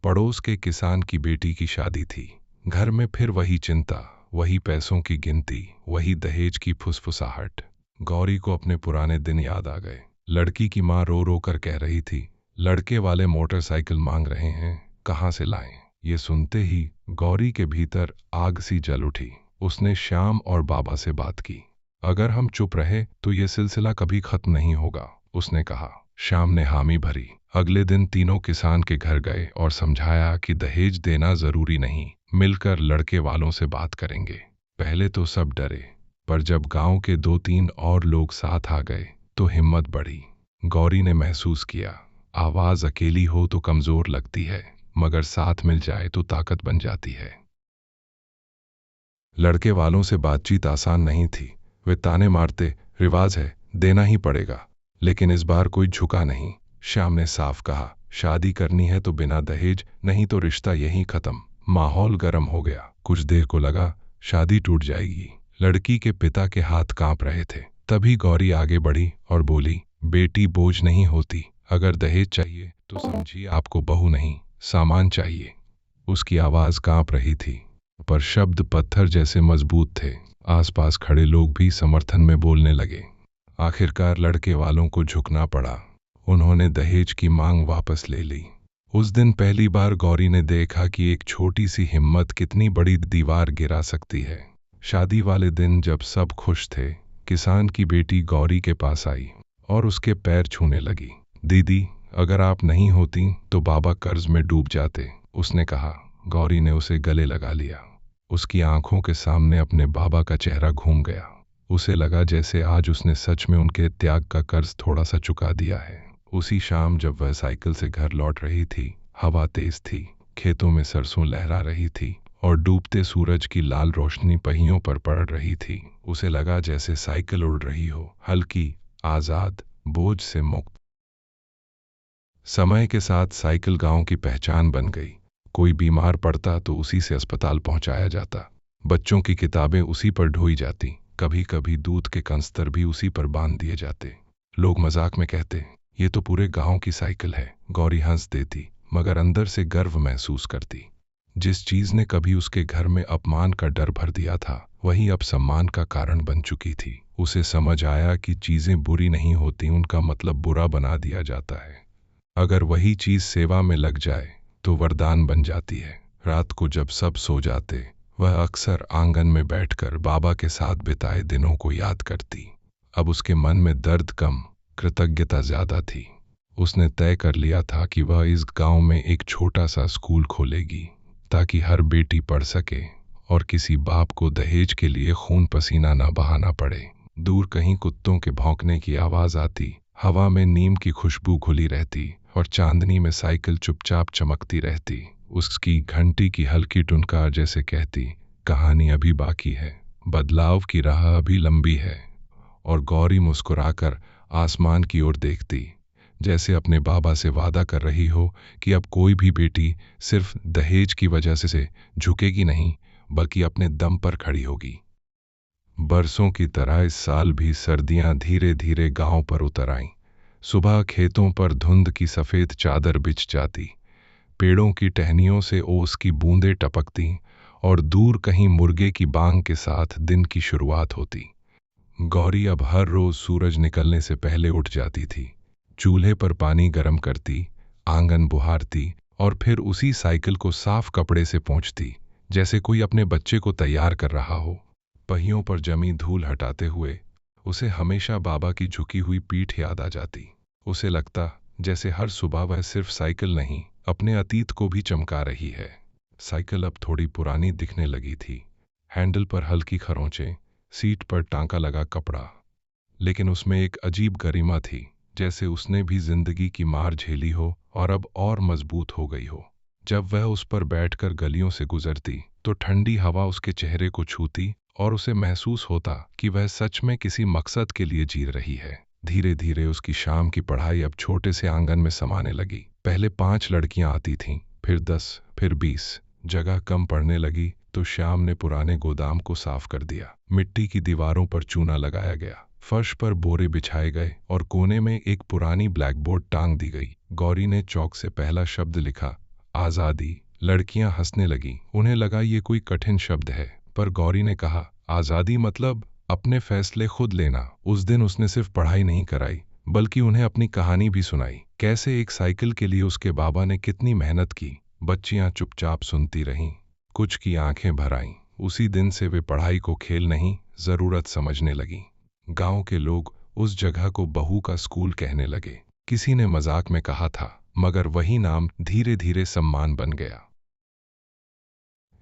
Speaker 1: पड़ोस के किसान की बेटी की शादी थी। घर में फिर वही चिंता, वही पैसों की गिनती, वही दहेज की फुसफुसाहट। गौरी को अपने पुराने दिन याद आ गए। लड़की की माँ रो रो कर कह रही थी, लड़के वाले मोटरसाइकिल मांग रहे हैं, कहाँ से लाएं? ये सुनते ही गौरी के भीतर आग सी जल उठी। उसने श्याम और बाबा से बात की। अगर हम चुप रहे तो ये सिलसिला कभी खत्म नहीं होगा, उसने कहा। श्याम ने हामी भरी। अगले दिन तीनों किसान के घर गए और समझाया कि दहेज देना जरूरी नहीं, मिलकर लड़के वालों से बात करेंगे। पहले तो सब डरे, पर जब गांव के 2-3 और लोग साथ आ गए तो हिम्मत बढ़ी। गौरी ने महसूस किया, आवाज अकेली हो तो कमजोर लगती है, मगर साथ मिल जाए तो ताकत बन जाती है। लड़के वालों से बातचीत आसान नहीं थी। वे ताने मारते, रिवाज है, देना ही पड़ेगा। लेकिन इस बार कोई झुका नहीं। श्याम ने साफ कहा, शादी करनी है तो बिना दहेज, नहीं तो रिश्ता यहीं खत्म। माहौल गर्म हो गया। कुछ देर को लगा शादी टूट जाएगी। लड़की के पिता के हाथ कांप रहे थे। तभी गौरी आगे बढ़ी और बोली, बेटी बोझ नहीं होती। अगर दहेज चाहिए तो समझिए आपको बहू नहीं, सामान चाहिए। उसकी आवाज कांप रही थी, पर शब्द पत्थर जैसे मजबूत थे। आसपास खड़े लोग भी समर्थन में बोलने लगे। आखिरकार लड़के वालों को झुकना पड़ा। उन्होंने दहेज की मांग वापस ले ली। उस दिन पहली बार गौरी ने देखा कि एक छोटी सी हिम्मत कितनी बड़ी दीवार गिरा सकती है। शादी वाले दिन जब सब खुश थे, किसान की बेटी गौरी के पास आई और उसके पैर छूने लगी। दीदी, अगर आप नहीं होती तो बाबा कर्ज में डूब जाते, उसने कहा। गौरी ने उसे गले लगा लिया। उसकी आंखों के सामने अपने बाबा का चेहरा घूम गया। उसे लगा जैसे आज उसने सच में उनके त्याग का कर्ज थोड़ा सा चुका दिया है। उसी शाम जब वह साइकिल से घर लौट रही थी, हवा तेज थी, खेतों में सरसों लहरा रही थी और डूबते सूरज की लाल रोशनी पहियों पर पड़ रही थी। उसे लगा जैसे साइकिल उड़ रही हो, हल्की, आजाद, बोझ से मुक्त। समय के साथ साइकिल गांव की पहचान बन गई। कोई बीमार पड़ता तो उसी से अस्पताल पहुंचाया जाता। बच्चों की किताबें उसी पर ढोई जाती। कभी कभी दूध के कंस्तर भी उसी पर बांध दिए जाते। लोग मजाक में कहते, ये तो पूरे गांव की साइकिल है। गौरी हंस देती, मगर अंदर से गर्व महसूस करती। जिस चीज ने कभी उसके घर में अपमान का डर भर दिया था, वही अब सम्मान का कारण बन चुकी थी। उसे समझ आया कि चीजें बुरी नहीं होती, उनका मतलब बुरा बना दिया जाता है। अगर वही चीज सेवा में लग जाए तो वरदान बन जाती है। रात को जब सब सो जाते, वह अक्सर आंगन में बैठकर बाबा के साथ बिताए दिनों को याद करती। अब उसके मन में दर्द कम, कृतज्ञता ज्यादा थी। उसने तय कर लिया था कि वह इस गांव में एक छोटा सा स्कूल खोलेगी, ताकि हर बेटी पढ़ सके और किसी बाप को दहेज के लिए खून पसीना न बहाना पड़े। दूर कहीं कुत्तों के भौंकने की आवाज आती, हवा में नीम की खुशबू घुली रहती और चांदनी में साइकिल चुपचाप चमकती रहती। उसकी घंटी की हल्की टुनकार जैसे कहती, कहानी अभी बाकी है, बदलाव की राह अभी लंबी है। और गौरी मुस्कुराकर आसमान की ओर देखती, जैसे अपने बाबा से वादा कर रही हो कि अब कोई भी बेटी सिर्फ दहेज की वजह से झुकेगी नहीं, बल्कि अपने दम पर खड़ी होगी। बरसों की तरह इस साल भी सर्दियां धीरे धीरे गांव पर उतर आईं। सुबह खेतों पर धुंध की सफेद चादर बिछ जाती, पेड़ों की टहनियों से ओस की बूंदें टपकती और दूर कहीं मुर्गे की बांग के साथ दिन की शुरुआत होती। गौरी अब हर रोज सूरज निकलने से पहले उठ जाती थी। चूल्हे पर पानी गर्म करती, आंगन बुहारती और फिर उसी साइकिल को साफ कपड़े से पोंछती, जैसे कोई अपने बच्चे को तैयार कर रहा हो। पहियों पर जमी धूल हटाते हुए उसे हमेशा बाबा की झुकी हुई पीठ याद आ जाती। उसे लगता जैसे हर सुबह वह सिर्फ साइकिल नहीं, अपने अतीत को भी चमका रही है। साइकिल अब थोड़ी पुरानी दिखने लगी थी। हैंडल पर हल्की खरोंचें, सीट पर टांका लगा कपड़ा, लेकिन उसमें एक अजीब गरिमा थी, जैसे उसने भी जिंदगी की मार झेली हो और अब और मजबूत हो गई हो। जब वह उस पर बैठकर गलियों से गुजरती तो ठंडी हवा उसके चेहरे को छूती और उसे महसूस होता कि वह सच में किसी मकसद के लिए जी रही है। धीरे धीरे उसकी शाम की पढ़ाई अब छोटे से आंगन में समाने लगी। पहले 5 लड़कियां आती थीं, फिर 10, फिर 20। जगह कम पड़ने लगी तो श्याम ने पुराने गोदाम को साफ कर दिया। मिट्टी की दीवारों पर चूना लगाया गया, फर्श पर बोरे बिछाए गए और कोने में एक पुरानी ब्लैक बोर्ड टांग दी गई। गौरी ने चौक से पहला शब्द लिखा, आज़ादी। लड़कियां हंसने लगी। उन्हें लगा ये कोई कठिन शब्द है, पर गौरी ने कहा, आज़ादी मतलब अपने फैसले खुद लेना। उस दिन उसने सिर्फ पढ़ाई नहीं कराई, बल्कि उन्हें अपनी कहानी भी सुनाई। कैसे एक साइकिल के लिए उसके बाबा ने कितनी मेहनत की। बच्चियां चुपचाप सुनती रहीं, कुछ की आंखें भर आईं। उसी दिन से वे पढ़ाई को खेल नहीं, जरूरत समझने लगी। गांव के लोग उस जगह को बहू का स्कूल कहने लगे। किसी ने मजाक में कहा था, मगर वही नाम धीरे धीरे सम्मान बन गया।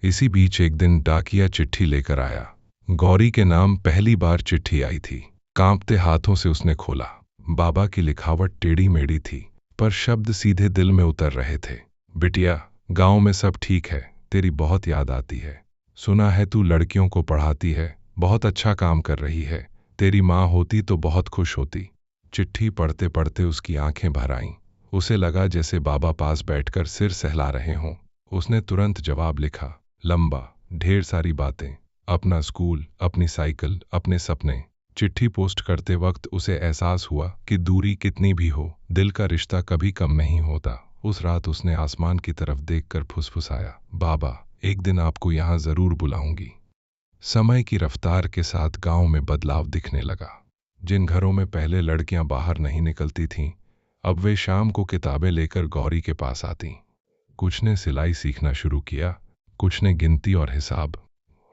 Speaker 1: इसी बीच एक दिन डाकिया चिट्ठी लेकर आया। गौरी के नाम पहली बार चिट्ठी आई थी। कांपते हाथों से उसने खोला। बाबा की लिखावट टेढ़ी मेढ़ी थी, पर शब्द सीधे दिल में उतर रहे थे। बिटिया, गांव में सब ठीक है, तेरी बहुत याद आती है। सुना है तू लड़कियों को पढ़ाती है, बहुत अच्छा काम कर रही है। तेरी माँ होती तो बहुत खुश होती। चिट्ठी पढ़ते पढ़ते उसकी आंखें भर आईं। उसे लगा जैसे बाबा पास बैठकर सिर सहला रहे हों। उसने तुरंत जवाब लिखा, लंबा, ढेर सारी बातें, अपना स्कूल, अपनी साइकिल, अपने सपने। चिट्ठी पोस्ट करते वक्त उसे एहसास हुआ कि दूरी कितनी भी हो, दिल का रिश्ता कभी कम नहीं होता। उस रात उसने आसमान की तरफ देखकर फुसफुसाया, बाबा, एक दिन आपको यहाँ जरूर बुलाऊंगी। समय की रफ्तार के साथ गांव में बदलाव दिखने लगा। जिन घरों में पहले लड़कियां बाहर नहीं निकलती थीं, अब वे शाम को किताबें लेकर गौरी के पास आतीं। कुछ ने सिलाई सीखना शुरू किया, कुछ ने गिनती और हिसाब।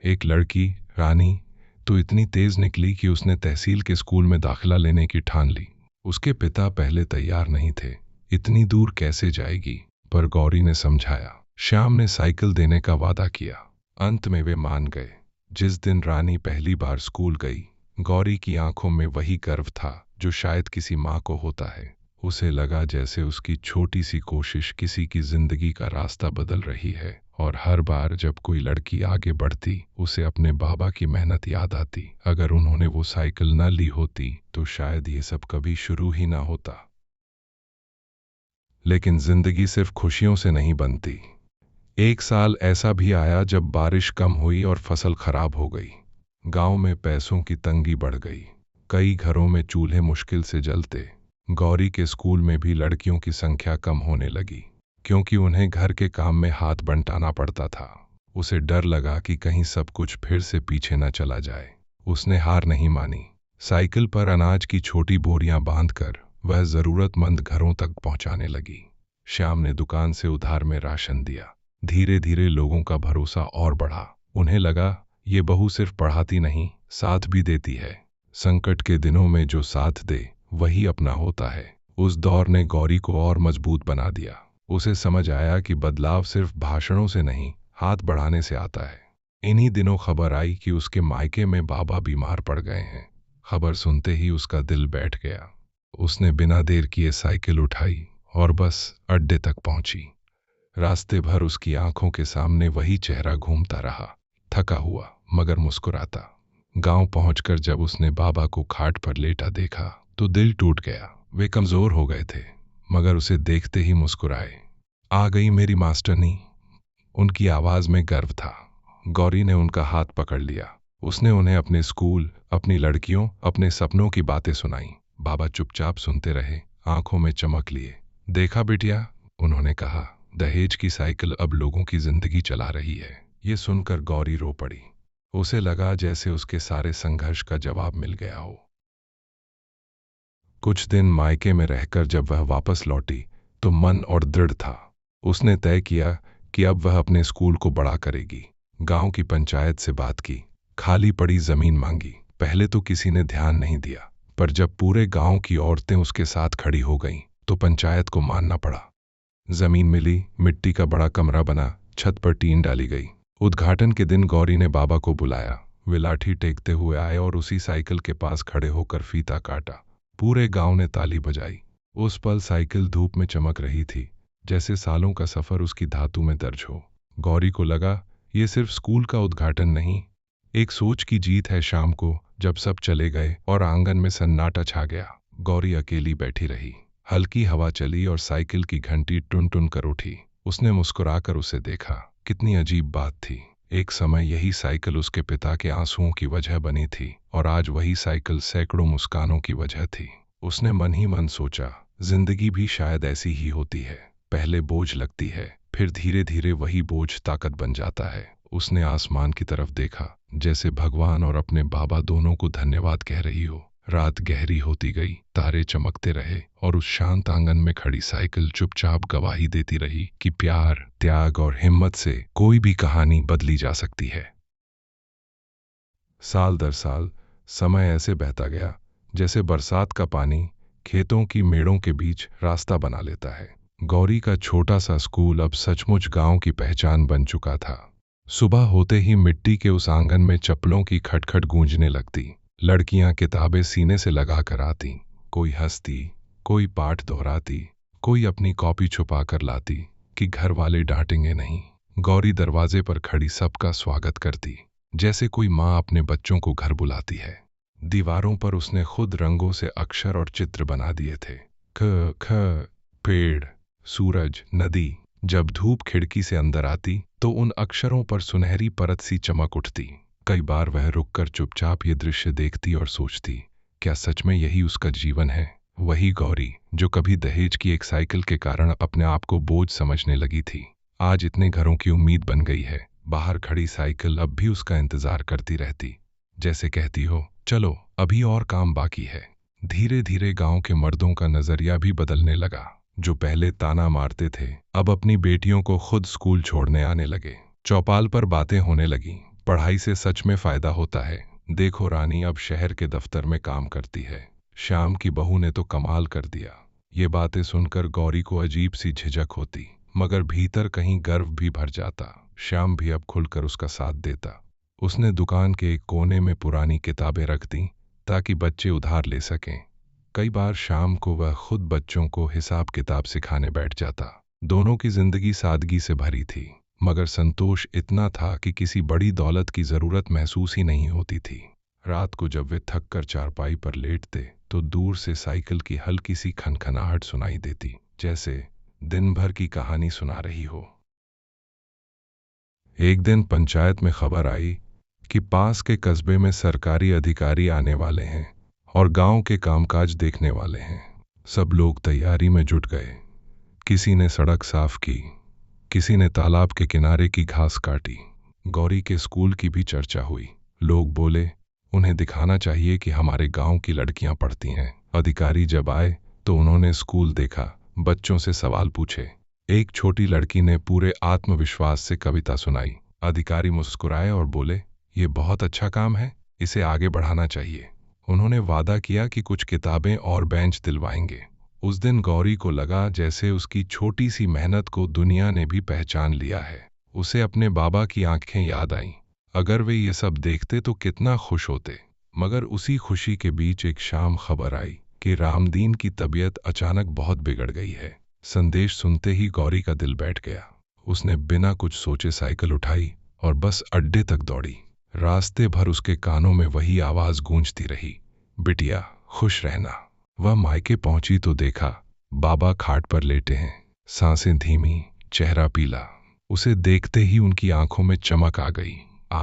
Speaker 1: एक लड़की, रानी, तो इतनी तेज निकली कि उसने तहसील के स्कूल में दाखिला लेने की ठान ली। उसके पिता पहले तैयार नहीं थे, इतनी दूर कैसे जाएगी, पर गौरी ने समझाया। श्याम ने साइकिल देने का वादा किया। अंत में वे मान गए। जिस दिन रानी पहली बार स्कूल गई, गौरी की आंखों में वही गर्व था जो शायद किसी माँ को होता है। उसे लगा जैसे उसकी छोटी सी कोशिश किसी की जिंदगी का रास्ता बदल रही है, और हर बार जब कोई लड़की आगे बढ़ती, उसे अपने बाबा की मेहनत याद आती। अगर उन्होंने वो साइकिल न ली होती तो शायद ये सब कभी शुरू ही ना होता। लेकिन जिंदगी सिर्फ खुशियों से नहीं बनती। एक साल ऐसा भी आया जब बारिश कम हुई और फसल खराब हो गई। गांव में पैसों की तंगी बढ़ गई। कई घरों में चूल्हे मुश्किल से जलते। गौरी के स्कूल में भी लड़कियों की संख्या कम होने लगी, क्योंकि उन्हें घर के काम में हाथ बंटाना पड़ता था। उसे डर लगा कि कहीं सब कुछ फिर से पीछे न चला जाए। उसने हार नहीं मानी। साइकिल पर अनाज की छोटी बोरियां बांधकर वह जरूरतमंद घरों तक पहुंचाने लगी। श्याम ने दुकान से उधार में राशन दिया। धीरे धीरे लोगों का भरोसा और बढ़ा। उन्हें लगा ये बहू सिर्फ पढ़ाती नहीं, साथ भी देती है। संकट के दिनों में जो साथ दे वही अपना होता है। उस दौर ने गौरी को और मजबूत बना दिया। उसे समझ आया कि बदलाव सिर्फ भाषणों से नहीं, हाथ बढ़ाने से आता है। इन्हीं दिनों खबर आई कि उसके मायके में बाबा बीमार पड़ गए हैं। खबर सुनते ही उसका दिल बैठ गया। उसने बिना देर किए साइकिल उठाई और बस अड्डे तक पहुंची। रास्ते भर उसकी आंखों के सामने वही चेहरा घूमता रहा, थका हुआ मगर मुस्कुराता। गांव पहुंचकर जब उसने बाबा को खाट पर लेटा देखा तो दिल टूट गया। वे कमजोर हो गए थे, मगर उसे देखते ही मुस्कुराए। आ गई मेरी मास्टरनी। उनकी आवाज में गर्व था। गौरी ने उनका हाथ पकड़ लिया। उसने उन्हें अपने स्कूल, अपनी लड़कियों, अपने सपनों की बातें सुनाई। बाबा चुपचाप सुनते रहे, आंखों में चमक लिए। देखा बिटिया, उन्होंने कहा, दहेज की साइकिल अब लोगों की जिंदगी चला रही है। ये सुनकर गौरी रो पड़ी। उसे लगा जैसे उसके सारे संघर्ष का जवाब मिल गया हो। कुछ दिन मायके में रहकर जब वह वापस लौटी तो मन और दृढ़ था। उसने तय किया कि अब वह अपने स्कूल को बड़ा करेगी। गांव की पंचायत से बात की, खाली पड़ी जमीन मांगी। पहले तो किसी ने ध्यान नहीं दिया, पर जब पूरे गांव की औरतें उसके साथ खड़ी हो गईं तो पंचायत को मानना पड़ा। जमीन मिली, मिट्टी का बड़ा कमरा बना, छत पर टीन डाली गई। उद्घाटन के दिन गौरी ने बाबा को बुलाया। वे लाठी टेकते हुए आए और उसी साइकिल के पास खड़े होकर फीता काटा। पूरे गांव ने ताली बजाई। उस पल साइकिल धूप में चमक रही थी, जैसे सालों का सफर उसकी धातु में दर्ज हो। गौरी को लगा, ये सिर्फ स्कूल का उद्घाटन नहीं, एक सोच की जीत है। शाम को जब सब चले गए और आंगन में सन्नाटा छा गया, गौरी अकेली बैठी रही। हल्की हवा चली और साइकिल की घंटी टुन टुन कर उठी। उसने मुस्कुराकर उसे देखा। कितनी अजीब बात थी, एक समय यही साइकिल उसके पिता के आंसुओं की वजह बनी थी और आज वही साइकिल सैकड़ों मुस्कानों की वजह थी। उसने मन ही मन सोचा, जिंदगी भी शायद ऐसी ही होती है। पहले बोझ लगती है, फिर धीरे धीरे वही बोझ ताकत बन जाता है। उसने आसमान की तरफ देखा, जैसे भगवान और अपने बाबा दोनों को धन्यवाद कह रही हो। रात गहरी होती गई, तारे चमकते रहे और उस शांत आंगन में खड़ी साइकिल चुपचाप गवाही देती रही कि प्यार, त्याग और हिम्मत से कोई भी कहानी बदली जा सकती है। साल दर साल समय ऐसे बहता गया जैसे बरसात का पानी खेतों की मेड़ों के बीच रास्ता बना लेता है। गौरी का छोटा सा स्कूल अब सचमुच गांव की पहचान बन चुका था। सुबह होते ही मिट्टी के उस आंगन में चप्पलों की खटखट गूंजने लगती। लड़कियां किताबें सीने से लगा कर आती, कोई हंसती, कोई पाठ दोहराती, कोई अपनी कॉपी छुपा कर लाती कि घर वाले डांटेंगे नहीं। गौरी दरवाजे पर खड़ी सबका स्वागत करती, जैसे कोई माँ अपने बच्चों को घर बुलाती है। दीवारों पर उसने खुद रंगों से अक्षर और चित्र बना दिए थे। ख ख पेड़, सूरज, नदी। जब धूप खिड़की से अंदर आती तो उन अक्षरों पर सुनहरी परत सी चमक उठती। कई बार वह रुककर चुपचाप ये दृश्य देखती और सोचती, क्या सच में यही उसका जीवन है? वही गौरी जो कभी दहेज की एक साइकिल के कारण अपने आप को बोझ समझने लगी थी, आज इतने घरों की उम्मीद बन गई है। बाहर खड़ी साइकिल अब भी उसका इंतजार करती रहती, जैसे कहती हो, चलो अभी और काम बाकी है। धीरे धीरे गांव के मर्दों का नजरिया भी बदलने लगा। जो पहले ताना मारते थे, अब अपनी बेटियों को खुद स्कूल छोड़ने आने लगे। चौपाल पर बातें होने लगीं, पढ़ाई से सच में फायदा होता है। देखो रानी अब शहर के दफ्तर में काम करती है, श्याम की बहू ने तो कमाल कर दिया। ये बातें सुनकर गौरी को अजीब सी झिझक होती, मगर भीतर कहीं गर्व भी भर जाता। श्याम भी अब खुलकर उसका साथ देता। उसने दुकान के एक कोने में पुरानी किताबें रख दी ताकि बच्चे उधार ले सकें। कई बार शाम को वह खुद बच्चों को हिसाब किताब सिखाने बैठ जाता। दोनों की जिंदगी सादगी से भरी थी, मगर संतोष इतना था कि किसी बड़ी दौलत की जरूरत महसूस ही नहीं होती थी। रात को जब वे थक कर चारपाई पर लेटते तो दूर से साइकिल की हल्की सी खनखनाहट सुनाई देती, जैसे दिन भर की कहानी सुना रही हो। एक दिन पंचायत में खबर आई कि पास के कस्बे में सरकारी अधिकारी आने वाले हैं और गांव के कामकाज देखने वाले हैं। सब लोग तैयारी में जुट गए। किसी ने सड़क साफ की, किसी ने तालाब के किनारे की घास काटी। गौरी के स्कूल की भी चर्चा हुई। लोग बोले, उन्हें दिखाना चाहिए कि हमारे गांव की लड़कियां पढ़ती हैं। अधिकारी जब आए तो उन्होंने स्कूल देखा, बच्चों से सवाल पूछे। एक छोटी लड़की ने पूरे आत्मविश्वास से कविता सुनाई। अधिकारी मुस्कुराए और बोले, ये बहुत अच्छा काम है, इसे आगे बढ़ाना चाहिए। उन्होंने वादा किया कि कुछ किताबें और बेंच दिलवाएंगे। उस दिन गौरी को लगा जैसे उसकी छोटी सी मेहनत को दुनिया ने भी पहचान लिया है। उसे अपने बाबा की आंखें याद आईं। अगर वे ये सब देखते तो कितना खुश होते। मगर उसी खुशी के बीच एक शाम खबर आई कि रामदीन की तबीयत अचानक बहुत बिगड़ गई है। संदेश सुनते ही गौरी का दिल बैठ गया। उसने बिना कुछ सोचे साइकिल उठाई और बस अड्डे तक दौड़ी। रास्ते भर उसके कानों में वही आवाज गूंजती रही, बिटिया खुश रहना। वह मायके पहुंची तो देखा, बाबा खाट पर लेटे हैं, सांसें धीमी, चेहरा पीला। उसे देखते ही उनकी आंखों में चमक आ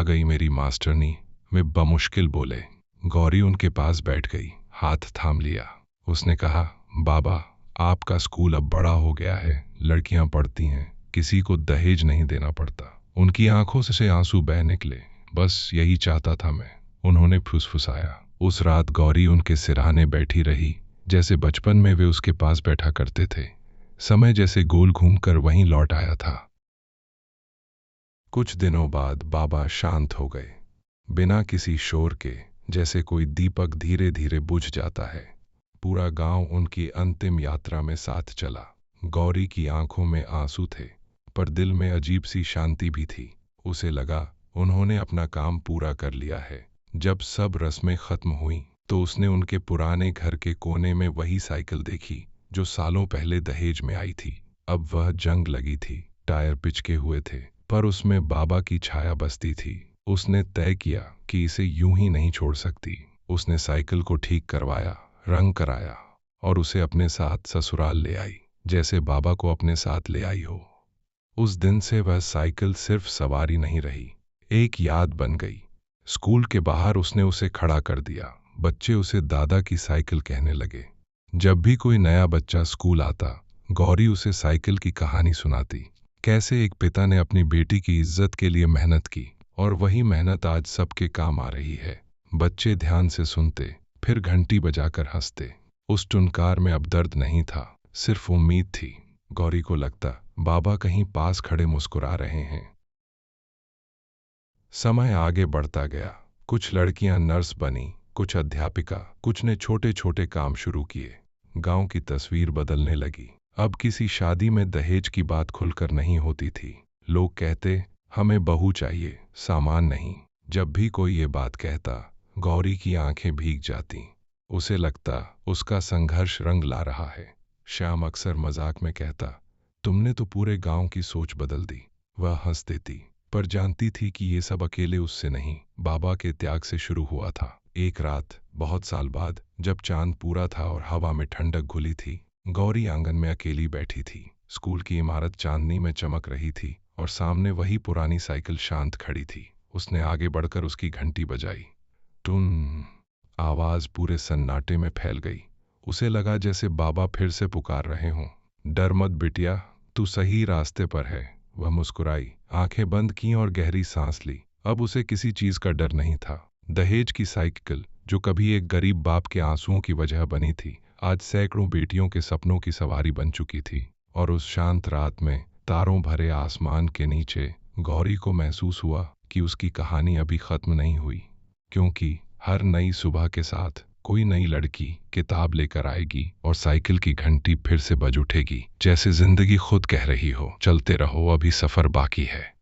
Speaker 1: गई मेरी मास्टरनी, वे बमुश्किल बोले। गौरी उनके पास बैठ गई, हाथ थाम लिया। उसने कहा, बाबा आपका स्कूल अब बड़ा हो गया है, लड़कियां पढ़ती हैं, किसी को दहेज नहीं देना पड़ता। उनकी आंखों से आंसू बह निकले। बस यही चाहता था मैं, उन्होंने फुसफुसाया। उस रात गौरी उनके सिरहाने बैठी रही, जैसे बचपन में वे उसके पास बैठा करते थे। समय जैसे गोल घूमकर वहीं लौट आया था। कुछ दिनों बाद बाबा शांत हो गए, बिना किसी शोर के, जैसे कोई दीपक धीरे धीरे बुझ जाता है। पूरा गांव उनकी अंतिम यात्रा में साथ चला। गौरी की आंखों में आंसू थे, पर दिल में अजीब सी शांति भी थी। उसे लगा उन्होंने अपना काम पूरा कर लिया है। जब सब रस्में खत्म हुईं, तो उसने उनके पुराने घर के कोने में वही साइकिल देखी जो सालों पहले दहेज में आई थी। अब वह जंग लगी थी, टायर पिचके हुए थे, पर उसमें बाबा की छाया बसती थी। उसने तय किया कि इसे यूं ही नहीं छोड़ सकती। उसने साइकिल को ठीक करवाया, रंग कराया और उसे अपने साथ ससुराल ले आई, जैसे बाबा को अपने साथ ले आई हो। उस दिन से वह साइकिल सिर्फ सवारी नहीं रही, एक याद बन गई। स्कूल के बाहर उसने उसे खड़ा कर दिया। बच्चे उसे दादा की साइकिल कहने लगे। जब भी कोई नया बच्चा स्कूल आता, गौरी उसे साइकिल की कहानी सुनाती। कैसे एक पिता ने अपनी बेटी की इज्जत के लिए मेहनत की और वही मेहनत आज सबके काम आ रही है। बच्चे ध्यान से सुनते, फिर घंटी बजाकर हंसते। उस टुनकार में अब दर्द नहीं था, सिर्फ उम्मीद थी। गौरी को लगता बाबा कहीं पास खड़े मुस्कुरा रहे हैं। समय आगे बढ़ता गया। कुछ लड़कियां नर्स बनी, कुछ अध्यापिका, कुछ ने छोटे छोटे काम शुरू किए। गांव की तस्वीर बदलने लगी। अब किसी शादी में दहेज की बात खुलकर नहीं होती थी। लोग कहते हमें बहू चाहिए, सामान नहीं। जब भी कोई ये बात कहता, गौरी की आंखें भीग जाती। उसे लगता उसका संघर्ष रंग ला रहा है। श्याम अक्सर मजाक में कहता, तुमने तो पूरे गांव की सोच बदल दी। वह हंस देती, पर जानती थी कि ये सब अकेले उससे नहीं, बाबा के त्याग से शुरू हुआ था। एक रात, बहुत साल बाद, जब चांद पूरा था और हवा में ठंडक घुली थी, गौरी आंगन में अकेली बैठी थी। स्कूल की इमारत चांदनी में चमक रही थी और सामने वही पुरानी साइकिल शांत खड़ी थी। उसने आगे बढ़कर उसकी घंटी बजाई। टुन। आवाज पूरे सन्नाटे में फैल गई। उसे लगा जैसे बाबा फिर से पुकार रहे हों। डर मत बिटिया, तू सही रास्ते पर है। वह मुस्कुराई, आंखें बंद की और गहरी सांस ली। अब उसे किसी चीज का डर नहीं था। दहेज की साइकिल, जो कभी एक गरीब बाप के आंसुओं की वजह बनी थी, आज सैकड़ों बेटियों के सपनों की सवारी बन चुकी थी। और उस शांत रात में, तारों भरे आसमान के नीचे, गौरी को महसूस हुआ कि उसकी कहानी अभी खत्म नहीं हुई। क्योंकि हर नई सुबह के साथ कोई नई लड़की किताब लेकर आएगी और साइकिल की घंटी फिर से बज उठेगी, जैसे जिंदगी खुद कह रही हो, चलते रहो, अभी सफर बाकी है।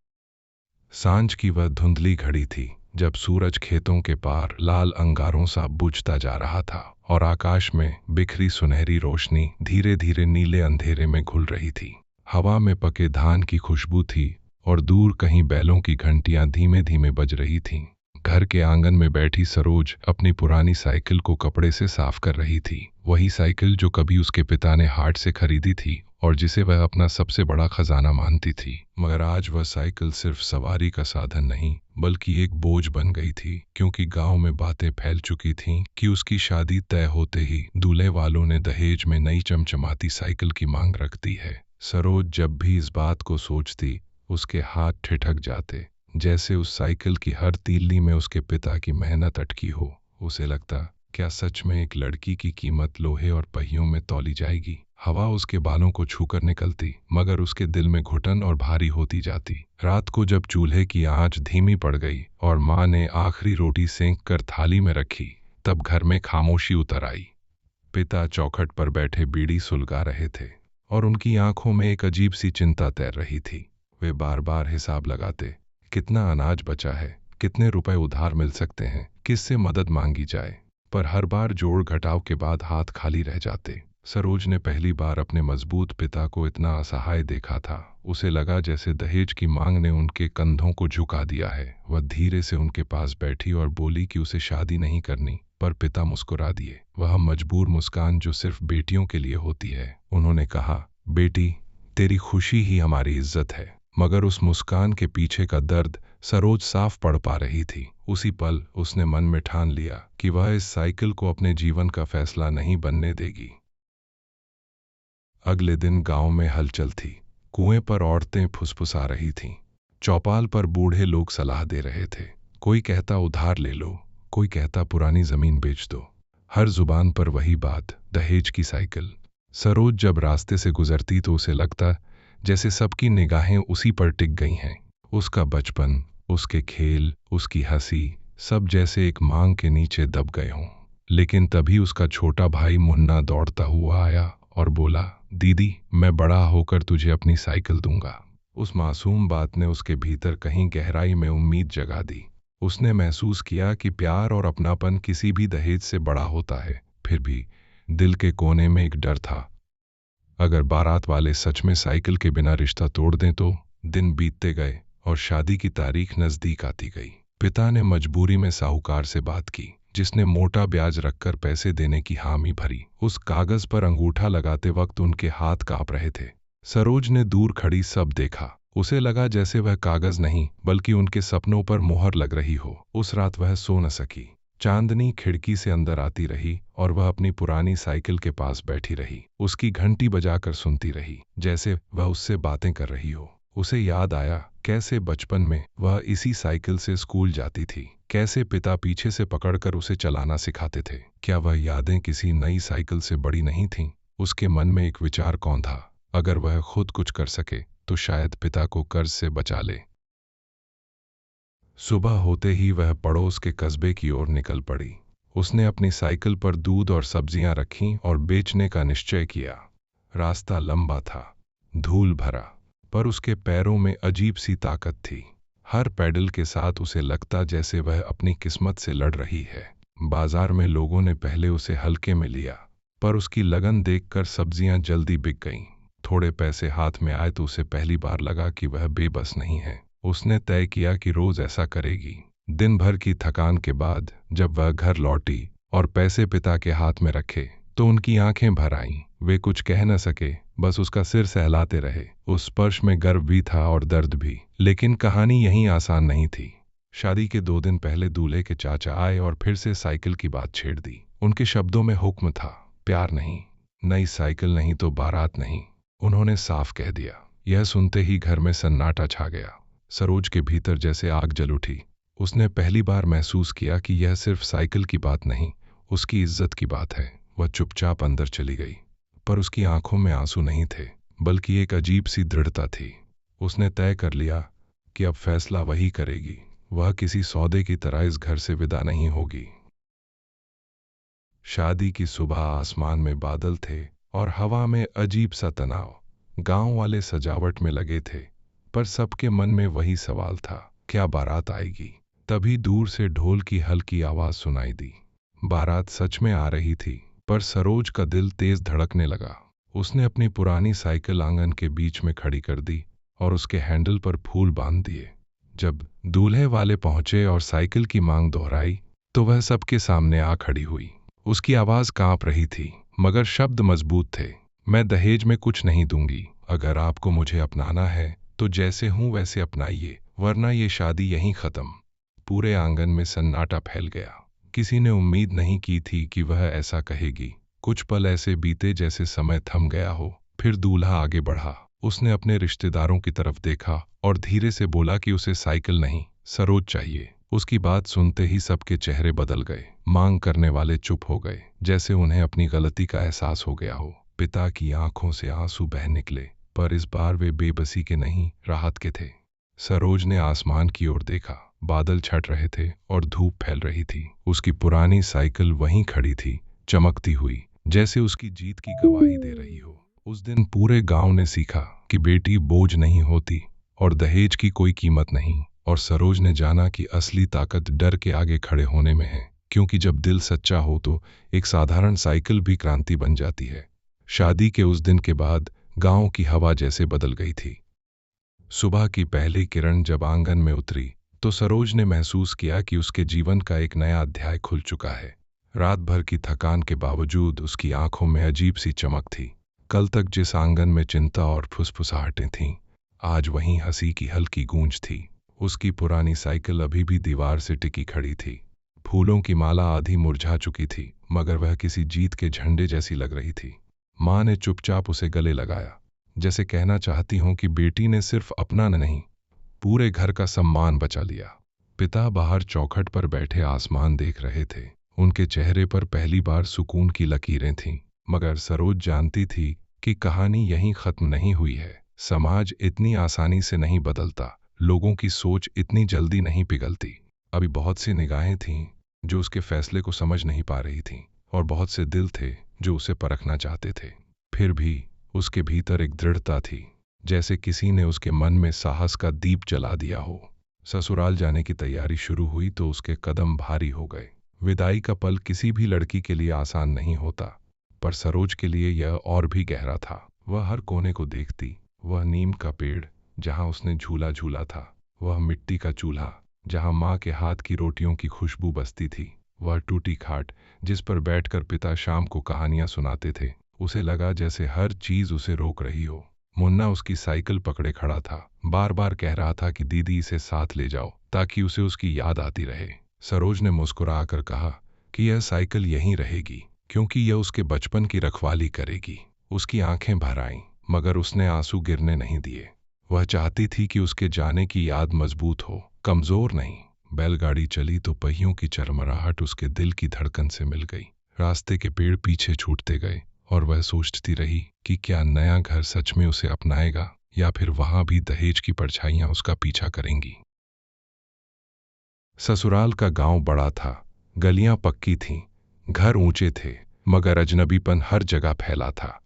Speaker 1: सांझ की वह धुंधली घड़ी थी, जब सूरज खेतों के पार लाल अंगारों सा बुझता जा रहा था और आकाश में बिखरी सुनहरी रोशनी धीरे धीरे नीले अंधेरे में घुल रही थी। हवा में पके धान की खुशबू थी और दूर कहीं बैलों की घंटियां धीमे धीमे बज रही थीं। घर के आंगन में बैठी सरोज अपनी पुरानी साइकिल को कपड़े से साफ कर रही थी। वही साइकिल जो कभी उसके पिता ने हाट से खरीदी थी और जिसे वह अपना सबसे बड़ा खजाना मानती थी। मगर आज वह साइकिल सिर्फ सवारी का साधन नहीं, बल्कि एक बोझ बन गई थी, क्योंकि गांव में बातें फैल चुकी थीं कि उसकी शादी तय होते ही दूल्हे वालों ने दहेज में नई चमचमाती साइकिल की मांग रख दी है। सरोज जब भी इस बात को सोचती, उसके हाथ ठिठक जाते, जैसे उस साइकिल की हर तीली में उसके पिता की मेहनत अटकी हो। उसे लगता, क्या सच में एक लड़की की कीमत लोहे और पहियों में तौली जाएगी? हवा उसके बालों को छूकर निकलती, मगर उसके दिल में घुटन और भारी होती जाती। रात को जब चूल्हे की आंच धीमी पड़ गई और माँ ने आखिरी रोटी सेंक कर थाली में रखी, तब घर में खामोशी उतर आई। पिता चौखट पर बैठे बीड़ी सुलगा रहे थे और उनकी आंखों में एक अजीब सी चिंता तैर रही थी। वे बार बार हिसाब लगाते, कितना अनाज बचा है, कितने रुपए उधार मिल सकते हैं, किससे मदद मांगी जाए। पर हर बार जोड़ घटाव के बाद हाथ खाली रह जाते। सरोज ने पहली बार अपने मजबूत पिता को इतना असहाय देखा था। उसे लगा जैसे दहेज की मांग ने उनके कंधों को झुका दिया है। वह धीरे से उनके पास बैठी और बोली कि उसे शादी नहीं करनी, पर पिता मुस्कुरा दिए। वह मजबूर मुस्कान जो सिर्फ बेटियों के लिए होती है। उन्होंने कहा, बेटी, तेरी खुशी ही हमारी इज्जत है। मगर उस मुस्कान के पीछे का दर्द सरोज साफ पढ़ पा रही थी। उसी पल उसने मन में ठान लिया कि वह इस साइकिल को अपने जीवन का फैसला नहीं बनने देगी। अगले दिन गांव में हलचल थी। कुएं पर औरतें फुसफुसा रही थीं। चौपाल पर बूढ़े लोग सलाह दे रहे थे। कोई कहता उधार ले लो, कोई कहता पुरानी जमीन बेच दो। हर जुबान पर वही बात, दहेज की साइकिल। सरोज जब रास्ते से गुजरती तो उसे लगता जैसे सबकी निगाहें उसी पर टिक गई हैं। उसका बचपन, उसके खेल, उसकी हंसी, सब जैसे एक मांग के नीचे दब गए हों। लेकिन तभी उसका छोटा भाई मुन्ना दौड़ता हुआ आया और बोला, दीदी मैं बड़ा होकर तुझे अपनी साइकिल दूंगा। उस मासूम बात ने उसके भीतर कहीं गहराई में उम्मीद जगा दी। उसने महसूस किया कि प्यार और अपनापन किसी भी दहेज से बड़ा होता है। फिर भी दिल के कोने में एक डर था, अगर बारात वाले सच में साइकिल के बिना रिश्ता तोड़ दें तो। दिन बीतते गए और शादी की तारीख नजदीक आती गई। पिता ने मजबूरी में साहूकार से बात की, जिसने मोटा ब्याज रखकर पैसे देने की हामी भरी। उस कागज पर अंगूठा लगाते वक्त उनके हाथ कांप रहे थे। सरोज ने दूर खड़ी सब देखा। उसे लगा जैसे वह कागज नहीं बल्कि उनके सपनों पर मोहर लग रही हो। उस रात वह सो न सकी। चांदनी खिड़की से अंदर आती रही और वह अपनी पुरानी साइकिल के पास बैठी रही। उसकी घंटी बजाकर सुनती रही, जैसे वह उससे बातें कर रही हो। उसे याद आया कैसे बचपन में वह इसी साइकिल से स्कूल जाती थी, कैसे पिता पीछे से पकड़कर उसे चलाना सिखाते थे। क्या वह यादें किसी नई साइकिल से बड़ी नहीं थीं? उसके मन में एक विचार कौन था, अगर वह खुद कुछ कर सके तो शायद पिता को कर्ज से बचा ले। सुबह होते ही वह पड़ोस के कस्बे की ओर निकल पड़ी। उसने अपनी साइकिल पर दूध और सब्जियां रखीं और बेचने का निश्चय किया। रास्ता लंबा था, धूल भरा, पर उसके पैरों में अजीब सी ताकत थी। हर पैडल के साथ उसे लगता जैसे वह अपनी किस्मत से लड़ रही है। बाजार में लोगों ने पहले उसे हल्के में लिया, पर उसकी लगन देखकर सब्जियां जल्दी बिक गईं। थोड़े पैसे हाथ में आए तो उसे पहली बार लगा कि वह बेबस नहीं है। उसने तय किया कि रोज ऐसा करेगी। दिन भर की थकान के बाद जब वह घर लौटी और पैसे पिता के हाथ में रखे तो उनकी आंखें भर आईं। वे कुछ कह न सके, बस उसका सिर सहलाते रहे। उस स्पर्श में गर्व भी था और दर्द भी। लेकिन कहानी यहीं आसान नहीं थी। शादी के 2 दिन पहले दूल्हे के चाचा आए और फिर से साइकिल की बात छेड़ दी। उनके शब्दों में हुक्म था, प्यार नहीं, नई साइकिल नहीं तो बारात नहीं। उन्होंने साफ कह दिया। यह सुनते ही घर में सन्नाटा छा गया। सरोज के भीतर जैसे आग जल उठी। उसने पहली बार महसूस किया कि यह सिर्फ साइकिल की बात नहीं, उसकी इज्जत की बात है। वह चुपचाप अंदर चली गई, पर उसकी आंखों में आंसू नहीं थे, बल्कि एक अजीब सी दृढ़ता थी। उसने तय कर लिया कि अब फैसला वही करेगी। वह किसी सौदे की तरह इस घर से विदा नहीं होगी। शादी की सुबह आसमान में बादल थे और हवा में अजीब सा तनाव। गांव वाले सजावट में लगे थे, पर सबके मन में वही सवाल था, क्या बारात आएगी? तभी दूर से ढोल की हल्की आवाज सुनाई दी। बारात सच में आ रही थी, पर सरोज का दिल तेज धड़कने लगा। उसने अपनी पुरानी साइकिल आंगन के बीच में खड़ी कर दी और उसके हैंडल पर फूल बांध दिए। जब दूल्हे वाले पहुंचे और साइकिल की मांग दोहराई तो वह सबके सामने आ खड़ी हुई। उसकी आवाज कांप रही थी, मगर शब्द मजबूत थे। मैं दहेज में कुछ नहीं दूंगी। अगर आपको मुझे अपनाना है तो जैसे हूं वैसे अपनाइए, वरना ये शादी यहीं खत्म। पूरे आंगन में सन्नाटा फैल गया। किसी ने उम्मीद नहीं की थी कि वह ऐसा कहेगी। कुछ पल ऐसे बीते जैसे समय थम गया हो। फिर दूल्हा आगे बढ़ा। उसने अपने रिश्तेदारों की तरफ देखा और धीरे से बोला कि उसे साइकिल नहीं, सरोज चाहिए। उसकी बात सुनते ही सबके चेहरे बदल गए। मांग करने वाले चुप हो गए, जैसे उन्हें अपनी गलती का एहसास हो गया हो। पिता की आंखों से आंसू बह निकले, पर इस बार वे बेबसी के नहीं, राहत के थे। सरोज ने आसमान की ओर देखा। बादल छट रहे थे और धूप फैल रही थी। उसकी पुरानी साइकिल वहीं खड़ी थी, चमकती हुई, जैसे उसकी जीत की गवाही दे रही हो। उस दिन पूरे गांव ने सीखा कि बेटी बोझ नहीं होती और दहेज की कोई कीमत नहीं। और सरोज ने जाना कि असली ताकत डर के आगे खड़े होने में है, क्योंकि जब दिल सच्चा हो तो एक साधारण साइकिल भी क्रांति बन जाती है। शादी के उस दिन के बाद गांव की हवा जैसे बदल गई थी। सुबह की पहली किरण जब आंगन में उतरी तो सरोज ने महसूस किया कि उसके जीवन का एक नया अध्याय खुल चुका है। रात भर की थकान के बावजूद उसकी आंखों में अजीब सी चमक थी। कल तक जिस आंगन में चिंता और फुसफुसाहटें थीं, आज वहीं हंसी की हल्की गूंज थी। उसकी पुरानी साइकिल अभी भी दीवार से टिकी खड़ी थी। फूलों की माला आधी मुरझा चुकी थी, मगर वह किसी जीत के झंडे जैसी लग रही थी। माँ ने चुपचाप उसे गले लगाया, जैसे कहना चाहती हूं कि बेटी ने सिर्फ अपना नहीं, पूरे घर का सम्मान बचा लिया। पिता बाहर चौखट पर बैठे आसमान देख रहे थे। उनके चेहरे पर पहली बार सुकून की लकीरें थीं, मगर सरोज जानती थी कि कहानी यहीं खत्म नहीं हुई है। समाज इतनी आसानी से नहीं बदलता, लोगों की सोच इतनी जल्दी नहीं पिघलती। अभी बहुत सी निगाहें थीं जो उसके फैसले को समझ नहीं पा रही थीं, और बहुत से दिल थे जो उसे परखना चाहते थे। फिर भी उसके भीतर एक दृढ़ता थी, जैसे किसी ने उसके मन में साहस का दीप जला दिया हो। ससुराल जाने की तैयारी शुरू हुई तो उसके कदम भारी हो गए। विदाई का पल किसी भी लड़की के लिए आसान नहीं होता, पर सरोज के लिए यह और भी गहरा था। वह हर कोने को देखती, वह नीम का पेड़ जहां उसने झूला झूला था, वह मिट्टी का चूल्हा जहां माँ के हाथ की रोटियों की खुशबू बसती थी, वह टूटी खाट जिस पर बैठकर पिता शाम को कहानियां सुनाते थे। उसे लगा जैसे हर चीज उसे रोक रही हो। मुन्ना उसकी साइकिल पकड़े खड़ा था, बार बार कह रहा था कि दीदी इसे साथ ले जाओ ताकि उसे उसकी याद आती रहे। सरोज ने मुस्कुरा कर कहा कि यह साइकिल यहीं रहेगी, क्योंकि यह उसके बचपन की रखवाली करेगी। उसकी आंखें भर आईं, मगर उसने आंसू गिरने नहीं दिए। वह चाहती थी कि उसके जाने की याद मजबूत हो, कमजोर नहीं। बैलगाड़ी चली तो पहियों की चरमराहट उसके दिल की धड़कन से मिल गई। रास्ते के पेड़ पीछे छूटते गए और वह सोचती रही कि क्या नया घर सच में उसे अपनाएगा या फिर वहां भी दहेज की परछाइयां उसका पीछा करेंगी। ससुराल का गांव बड़ा था, गलियां पक्की थीं, घर ऊंचे थे, मगर अजनबीपन हर जगह फैला था।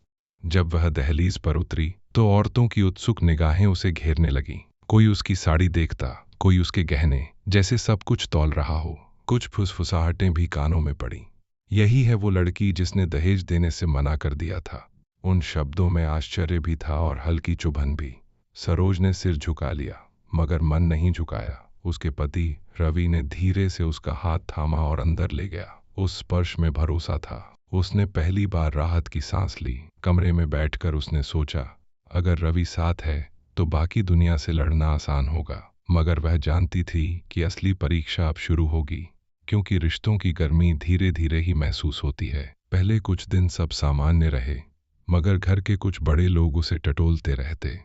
Speaker 1: जब वह दहलीज पर उतरी तो औरतों की उत्सुक निगाहें उसे घेरने लगीं। कोई उसकी साड़ी देखता, कोई उसके गहने, जैसे सब कुछ तौल रहा हो। कुछ फुसफुसाहटें भी कानों में पड़ीं। यही है वो लड़की जिसने दहेज देने से मना कर दिया था। उन शब्दों में आश्चर्य भी था और हल्की चुभन भी। सरोज ने सिर झुका लिया, मगर मन नहीं झुकाया। उसके पति रवि ने धीरे से उसका हाथ थामा और अंदर ले गया। उस स्पर्श में भरोसा था। उसने पहली बार राहत की सांस ली। कमरे में बैठकर उसने सोचा, अगर रवि साथ है तो बाकी दुनिया से लड़ना आसान होगा। मगर वह जानती थी कि असली परीक्षा अब शुरू होगी, क्योंकि रिश्तों की गर्मी धीरे धीरे ही महसूस होती है। पहले कुछ दिन सब सामान्य रहे, मगर घर के कुछ बड़े लोग उसे टटोलते रहते।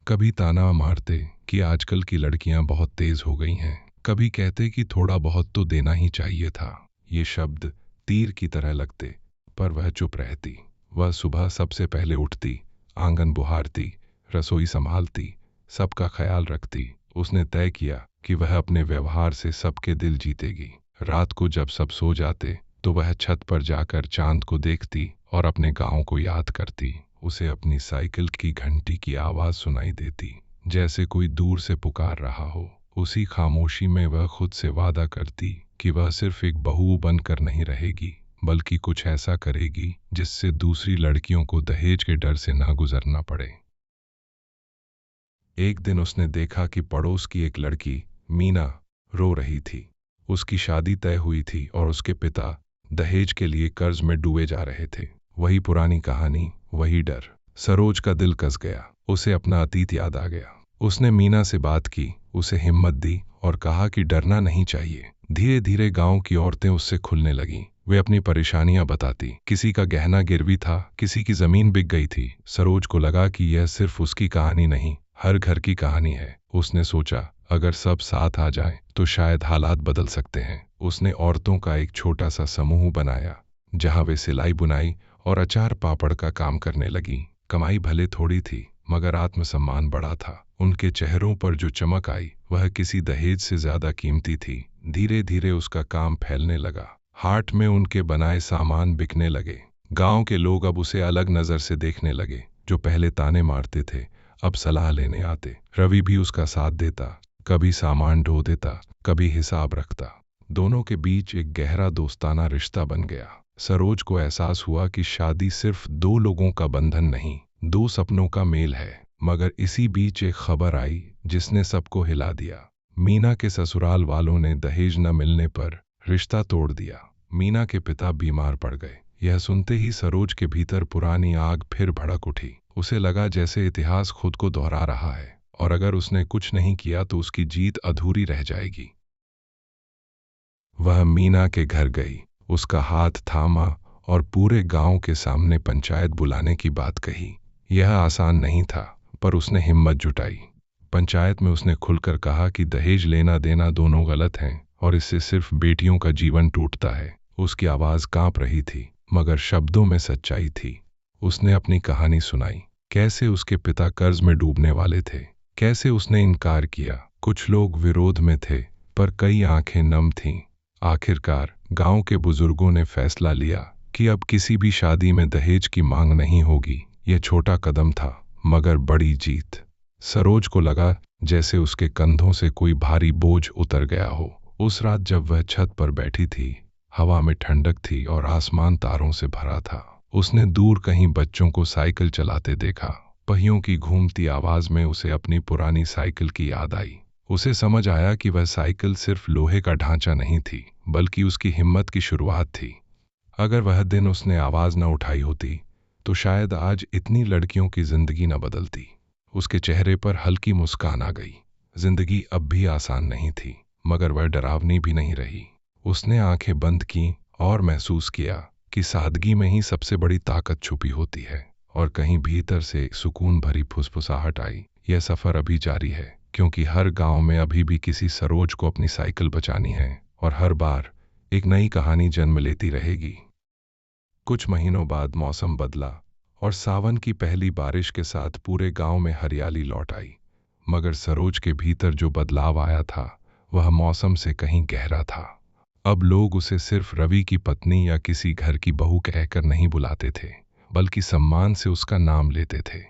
Speaker 1: कभी ताना मारते कि आजकल की लड़कियां बहुत तेज हो गई हैं, कभी कहते कि थोड़ा बहुत तो देना ही चाहिए था। ये शब्द तीर की तरह लगते, पर वह चुप रहती। वह सुबह सबसे पहले उठती, आंगन बुहारती, रसोई संभालती, सबका ख्याल रखती। उसने तय किया कि वह अपने व्यवहार से सबके दिल जीतेगी। रात को जब सब सो जाते तो वह छत पर जाकर चांद को देखती और अपने गांव को याद करती। उसे अपनी साइकिल की घंटी की आवाज सुनाई देती, जैसे कोई दूर से पुकार रहा हो। उसी खामोशी में वह खुद से वादा करती कि वह सिर्फ एक बहू बनकर नहीं रहेगी, बल्कि कुछ ऐसा करेगी जिससे दूसरी लड़कियों को दहेज के डर से ना गुजरना पड़े। एक दिन उसने देखा कि पड़ोस की एक लड़की मीना रो रही थी। उसकी शादी तय हुई थी और उसके पिता दहेज के लिए कर्ज में डूबे जा रहे थे। वही पुरानी कहानी, वही डर। सरोज का दिल कस गया। उसे अपना अतीत याद आ गया। उसने मीना से बात की, उसे हिम्मत दी और कहा कि डरना नहीं चाहिए। धीरे धीरे गांव की औरतें उससे खुलने लगीं। वे अपनी परेशानियां बताती। किसी का गहना गिरवी था, किसी की जमीन बिक गई थी। सरोज को लगा कि यह सिर्फ उसकी कहानी नहीं, हर घर की कहानी है। उसने सोचा, अगर सब साथ आ जाएं तो शायद हालात बदल सकते हैं। उसने औरतों का एक छोटा सा समूह बनाया, जहां वे सिलाई बुनाई और अचार पापड़ का काम करने लगी। कमाई भले थोड़ी थी, मगर आत्मसम्मान बड़ा था। उनके चेहरों पर जो चमक आई वह किसी दहेज से ज्यादा कीमती थी। धीरे धीरे उसका काम फैलने लगा। हाट में उनके बनाए सामान बिकने लगे। गांव के लोग अब उसे अलग नजर से देखने लगे। जो पहले ताने मारते थे अब सलाह लेने आते। रवि भी उसका साथ देता, कभी सामान ढो देता, कभी हिसाब रखता। दोनों के बीच एक गहरा दोस्ताना रिश्ता बन गया। सरोज को एहसास हुआ कि शादी सिर्फ दो लोगों का बंधन नहीं, दो सपनों का मेल है। मगर इसी बीच एक खबर आई जिसने सबको हिला दिया। मीना के ससुराल वालों ने दहेज न मिलने पर रिश्ता तोड़ दिया। मीना के पिता बीमार पड़ गए। यह सुनते ही सरोज के भीतर पुरानी आग फिर भड़क उठी। उसे लगा जैसे इतिहास खुद को दोहरा रहा है और अगर उसने कुछ नहीं किया तो उसकी जीत अधूरी रह जाएगी। वह मीना के घर गई, उसका हाथ थामा और पूरे गांव के सामने पंचायत बुलाने की बात कही। यह आसान नहीं था, पर उसने हिम्मत जुटाई। पंचायत में उसने खुलकर कहा कि दहेज लेना देना दोनों गलत हैं और इससे सिर्फ बेटियों का जीवन टूटता है। उसकी आवाज कांप रही थी, मगर शब्दों में सच्चाई थी। उसने अपनी कहानी सुनाई, कैसे उसके पिता कर्ज में डूबने वाले थे, कैसे उसने इनकार किया। कुछ लोग विरोध में थे, पर कई आंखें नम थीं। आखिरकार गांव के बुजुर्गों ने फैसला लिया कि अब किसी भी शादी में दहेज की मांग नहीं होगी। यह छोटा कदम था मगर बड़ी जीत। सरोज को लगा जैसे उसके कंधों से कोई भारी बोझ उतर गया हो। उस रात जब वह छत पर बैठी थी, हवा में ठंडक थी और आसमान तारों से भरा था। उसने दूर कहीं बच्चों को साइकिल चलाते देखा। पहियों की घूमती आवाज में उसे अपनी पुरानी साइकिल की याद आई। उसे समझ आया कि वह साइकिल सिर्फ लोहे का ढांचा नहीं थी, बल्कि उसकी हिम्मत की शुरुआत थी। अगर वह दिन उसने आवाज न उठाई होती तो शायद आज इतनी लड़कियों की जिंदगी न बदलती। उसके चेहरे पर हल्की मुस्कान आ गई। जिंदगी अब भी आसान नहीं थी, मगर वह डरावनी भी नहीं रही। उसने आंखें बंद की और महसूस किया कि सादगी में ही सबसे बड़ी ताकत छुपी होती है। और कहीं भीतर से एक सुकून भरी फुसफुसाहट आई, यह सफर अभी जारी है, क्योंकि हर गांव में अभी भी किसी सरोज को अपनी साइकिल बचानी है, और हर बार एक नई कहानी जन्म लेती रहेगी। कुछ महीनों बाद मौसम बदला और सावन की पहली बारिश के साथ पूरे गांव में हरियाली लौट आई। मगर सरोज के भीतर जो बदलाव आया था वह मौसम से कहीं गहरा था। अब लोग उसे सिर्फ रवि की पत्नी या किसी घर की बहू कहकर नहीं बुलाते थे, बल्कि सम्मान से उसका नाम लेते थे।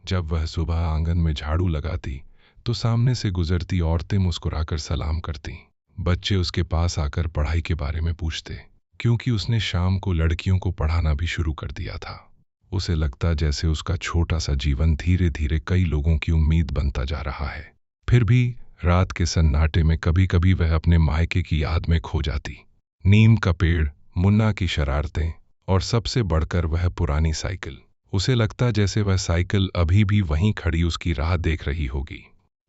Speaker 1: जब वह सुबह आंगन में झाड़ू लगाती तो सामने से गुजरती औरतें मुस्कुराकर सलाम करती। बच्चे उसके पास आकर पढ़ाई के बारे में पूछते, क्योंकि उसने शाम को लड़कियों को पढ़ाना भी शुरू कर दिया था। उसे लगता जैसे उसका छोटा सा जीवन धीरे धीरे कई लोगों की उम्मीद बनता जा रहा है। फिर भी रात के सन्नाटे में कभी कभी वह अपने मायके की याद में खो जाती। नीम का पेड़, मुन्ना की शरारतें और सबसे बढ़कर वह पुरानी साइकिल। उसे लगता जैसे वह साइकिल अभी भी वहीं खड़ी उसकी राह देख रही होगी।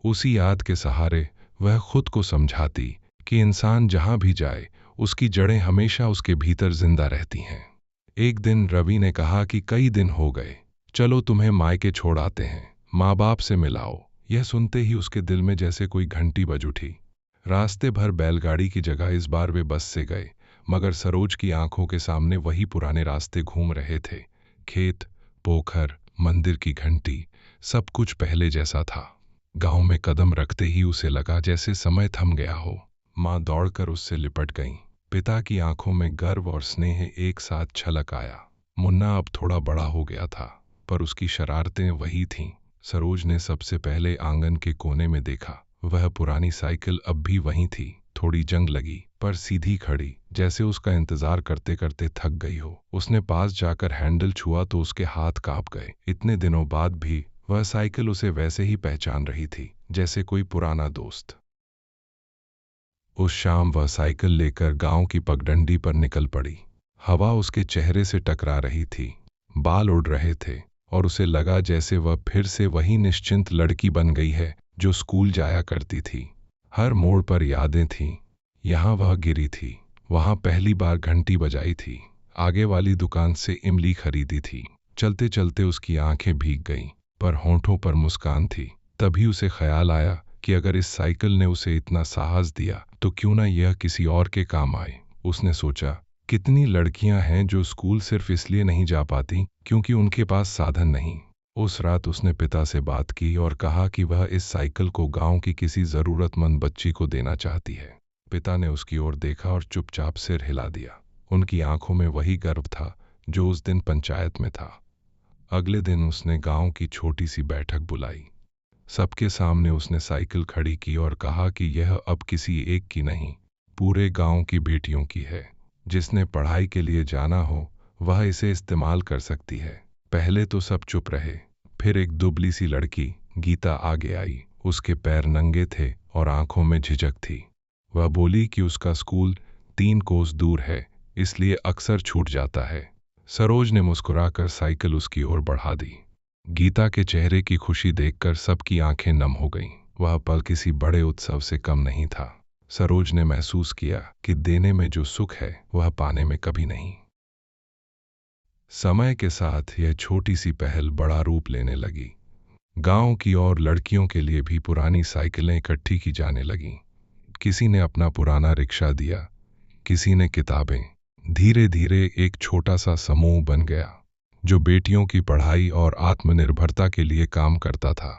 Speaker 1: उसी याद के सहारे वह खुद को समझाती कि इंसान जहां भी जाए उसकी जड़ें हमेशा उसके भीतर जिंदा रहती हैं। एक दिन रवि ने कहा कि कई दिन हो गए, चलो तुम्हें मायके छोड़ आते हैं, माँ बाप से मिलाओ। यह सुनते ही उसके दिल में जैसे कोई घंटी बज उठी। रास्ते भर बैलगाड़ी की जगह इस बार वे बस से गए, मगर सरोज की आंखों के सामने वही पुराने रास्ते घूम रहे थे। खेत, पोखर, मंदिर की घंटी, सब कुछ पहले जैसा था। गांव में कदम रखते ही उसे लगा जैसे समय थम गया हो। माँ दौड़कर उससे लिपट गईं। पिता की आंखों में गर्व और स्नेह एक साथ छलक आया। मुन्ना अब थोड़ा बड़ा हो गया था, पर उसकी शरारतें वही थीं। सरोज ने सबसे पहले आंगन के कोने में देखा। वह पुरानी साइकिल अब भी वहीं थी, थोड़ी जंग लगी पर सीधी खड़ी, जैसे उसका इंतजार करते करते थक गई हो। उसने पास जाकर हैंडल छुआ तो उसके हाथ कांप गए। इतने दिनों बाद भी वह साइकिल उसे वैसे ही पहचान रही थी, जैसे कोई पुराना दोस्त। उस शाम वह साइकिल लेकर गांव की पगडंडी पर निकल पड़ी। हवा उसके चेहरे से टकरा रही थी, बाल उड़ रहे थे और उसे लगा जैसे वह फिर से वही निश्चिंत लड़की बन गई है जो स्कूल जाया करती थी। हर मोड़ पर यादें थीं। यहाँ वह गिरी थी, वहाँ पहली बार घंटी बजाई थी, आगे वाली दुकान से इमली खरीदी थी। चलते चलते उसकी आंखें भीग गईं, पर होंठों पर मुस्कान थी। तभी उसे ख्याल आया कि अगर इस साइकिल ने उसे इतना साहस दिया तो क्यों ना यह किसी और के काम आए। उसने सोचा, कितनी लड़कियां हैं जो स्कूल सिर्फ इसलिए नहीं जा पाती क्योंकि उनके पास साधन नहीं। उस रात उसने पिता से बात की और कहा कि वह इस साइकिल को गांव की किसी जरूरतमंद बच्ची को देना चाहती है। पिता ने उसकी ओर देखा और चुपचाप सिर हिला दिया। उनकी आंखों में वही गर्व था जो उस दिन पंचायत में था। अगले दिन उसने गांव की छोटी सी बैठक बुलाई। सबके सामने उसने साइकिल खड़ी की और कहा कि यह अब किसी एक की नहीं, पूरे गांव की बेटियों की है। जिसने पढ़ाई के लिए जाना हो वह इसे इस्तेमाल कर सकती है। पहले तो सब चुप रहे। फिर एक दुबली सी लड़की गीता आगे आई। उसके पैर नंगे थे और आंखों में झिझक थी। वह बोली कि उसका स्कूल 3 कोस दूर है, इसलिए अक्सर छूट जाता है। सरोज ने मुस्कुराकर साइकिल उसकी ओर बढ़ा दी। गीता के चेहरे की खुशी देखकर सबकी आंखें नम हो गईं। वह पल किसी बड़े उत्सव से कम नहीं था। सरोज ने महसूस किया कि देने में जो सुख है वह पाने में कभी नहीं। समय के साथ यह छोटी सी पहल बड़ा रूप लेने लगी। गांव की और लड़कियों के लिए भी पुरानी साइकिलें इकट्ठी की जाने लगीं। किसी ने अपना पुराना रिक्शा दिया, किसी ने किताबें। धीरे धीरे एक छोटा सा समूह बन गया जो बेटियों की पढ़ाई और आत्मनिर्भरता के लिए काम करता था।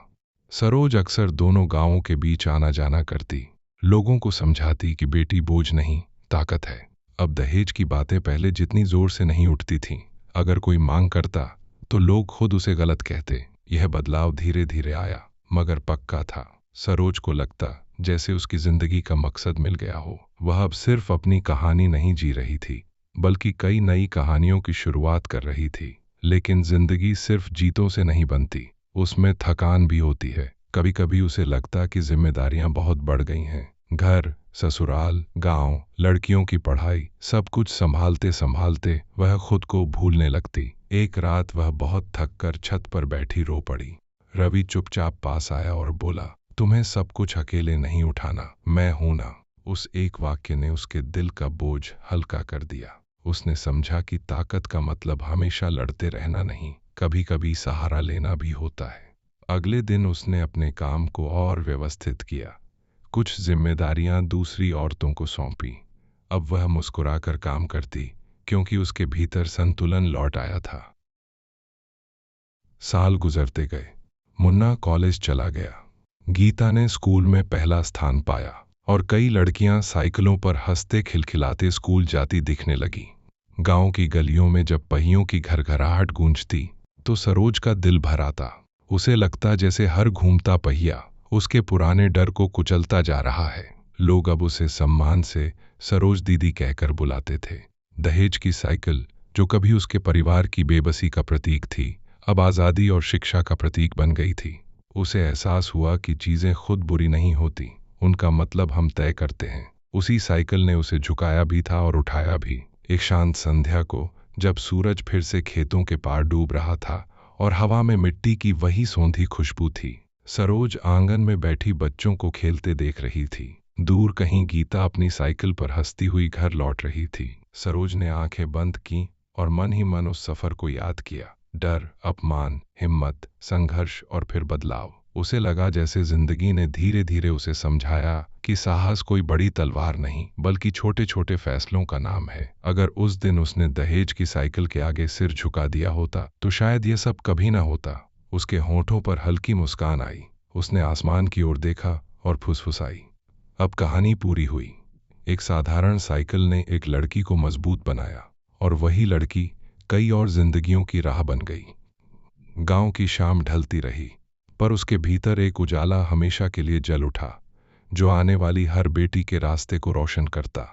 Speaker 1: सरोज अक्सर दोनों गांवों के बीच आना जाना करती, लोगों को समझाती कि बेटी बोझ नहीं, ताकत है। अब दहेज की बातें पहले जितनी जोर से नहीं उठती थीं। अगर कोई मांग करता तो लोग खुद उसे गलत कहते। यह बदलाव धीरे धीरे आया, मगर पक्का था। सरोज को लगता जैसे उसकी जिंदगी का मकसद मिल गया हो। वह अब सिर्फ अपनी कहानी नहीं जी रही थी, बल्कि कई नई कहानियों की शुरुआत कर रही थी। लेकिन जिंदगी सिर्फ जीतों से नहीं बनती, उसमें थकान भी होती है। कभी कभी उसे लगता कि जिम्मेदारियां बहुत बढ़ गई हैं। घर, ससुराल, गांव, लड़कियों की पढ़ाई, सब कुछ संभालते संभालते वह खुद को भूलने लगती। एक रात वह बहुत थक कर छत पर बैठी रो पड़ी। रवि चुपचाप पास आया और बोला, तुम्हें सब कुछ अकेले नहीं उठाना, मैं हूं ना। उस एक वाक्य ने उसके दिल का बोझ हल्का कर दिया। उसने समझा कि ताकत का मतलब हमेशा लड़ते रहना नहीं, कभी कभी सहारा लेना भी होता है। अगले दिन उसने अपने काम को और व्यवस्थित किया। कुछ जिम्मेदारियां दूसरी औरतों को सौंपी। अब वह मुस्कुराकर काम करती, क्योंकि उसके भीतर संतुलन लौट आया था। साल गुजरते गए। मुन्ना कॉलेज चला गया। गीता ने स्कूल में पहला स्थान पाया और कई लड़कियां साइकिलों पर हंसते खिलखिलाते स्कूल जाती दिखने लगी। गांव की गलियों में जब पहियों की घरघराहट गूंजती तो सरोज का दिल भर आता। उसे लगता जैसे हर घूमता पहिया उसके पुराने डर को कुचलता जा रहा है। लोग अब उसे सम्मान से सरोज दीदी कहकर बुलाते थे। दहेज की साइकिल, जो कभी उसके परिवार की बेबसी का प्रतीक थी, अब आज़ादी और शिक्षा का प्रतीक बन गई थी। उसे एहसास हुआ कि चीज़ें खुद बुरी नहीं होती, उनका मतलब हम तय करते हैं। उसी साइकिल ने उसे झुकाया भी था और उठाया भी। एक शांत संध्या को, जब सूरज फिर से खेतों के पार डूब रहा था और हवा में मिट्टी की वही सौंधी खुशबू थी, सरोज आंगन में बैठी बच्चों को खेलते देख रही थी। दूर कहीं गीता अपनी साइकिल पर हंसती हुई घर लौट रही थी। सरोज ने आंखें बंद की और मन ही मन उस सफर को याद किया। डर, अपमान, हिम्मत, संघर्ष और फिर बदलाव। उसे लगा जैसे जिंदगी ने धीरे धीरे उसे समझाया कि साहस कोई बड़ी तलवार नहीं, बल्कि छोटे छोटे फैसलों का नाम है। अगर उस दिन उसने दहेज की साइकिल के आगे सिर झुका दिया होता तो शायद ये सब कभी ना होता। उसके होठों पर हल्की मुस्कान आई। उसने आसमान की ओर देखा और फुसफुसाई, अब कहानी पूरी हुई। एक साधारण साइकिल ने एक लड़की को मजबूत बनाया, और वही लड़की कई और जिंदगियों की राह बन गई। गांव की शाम ढलती रही, पर उसके भीतर एक उजाला हमेशा के लिए जल उठा, जो आने वाली हर बेटी के रास्ते को रोशन करता।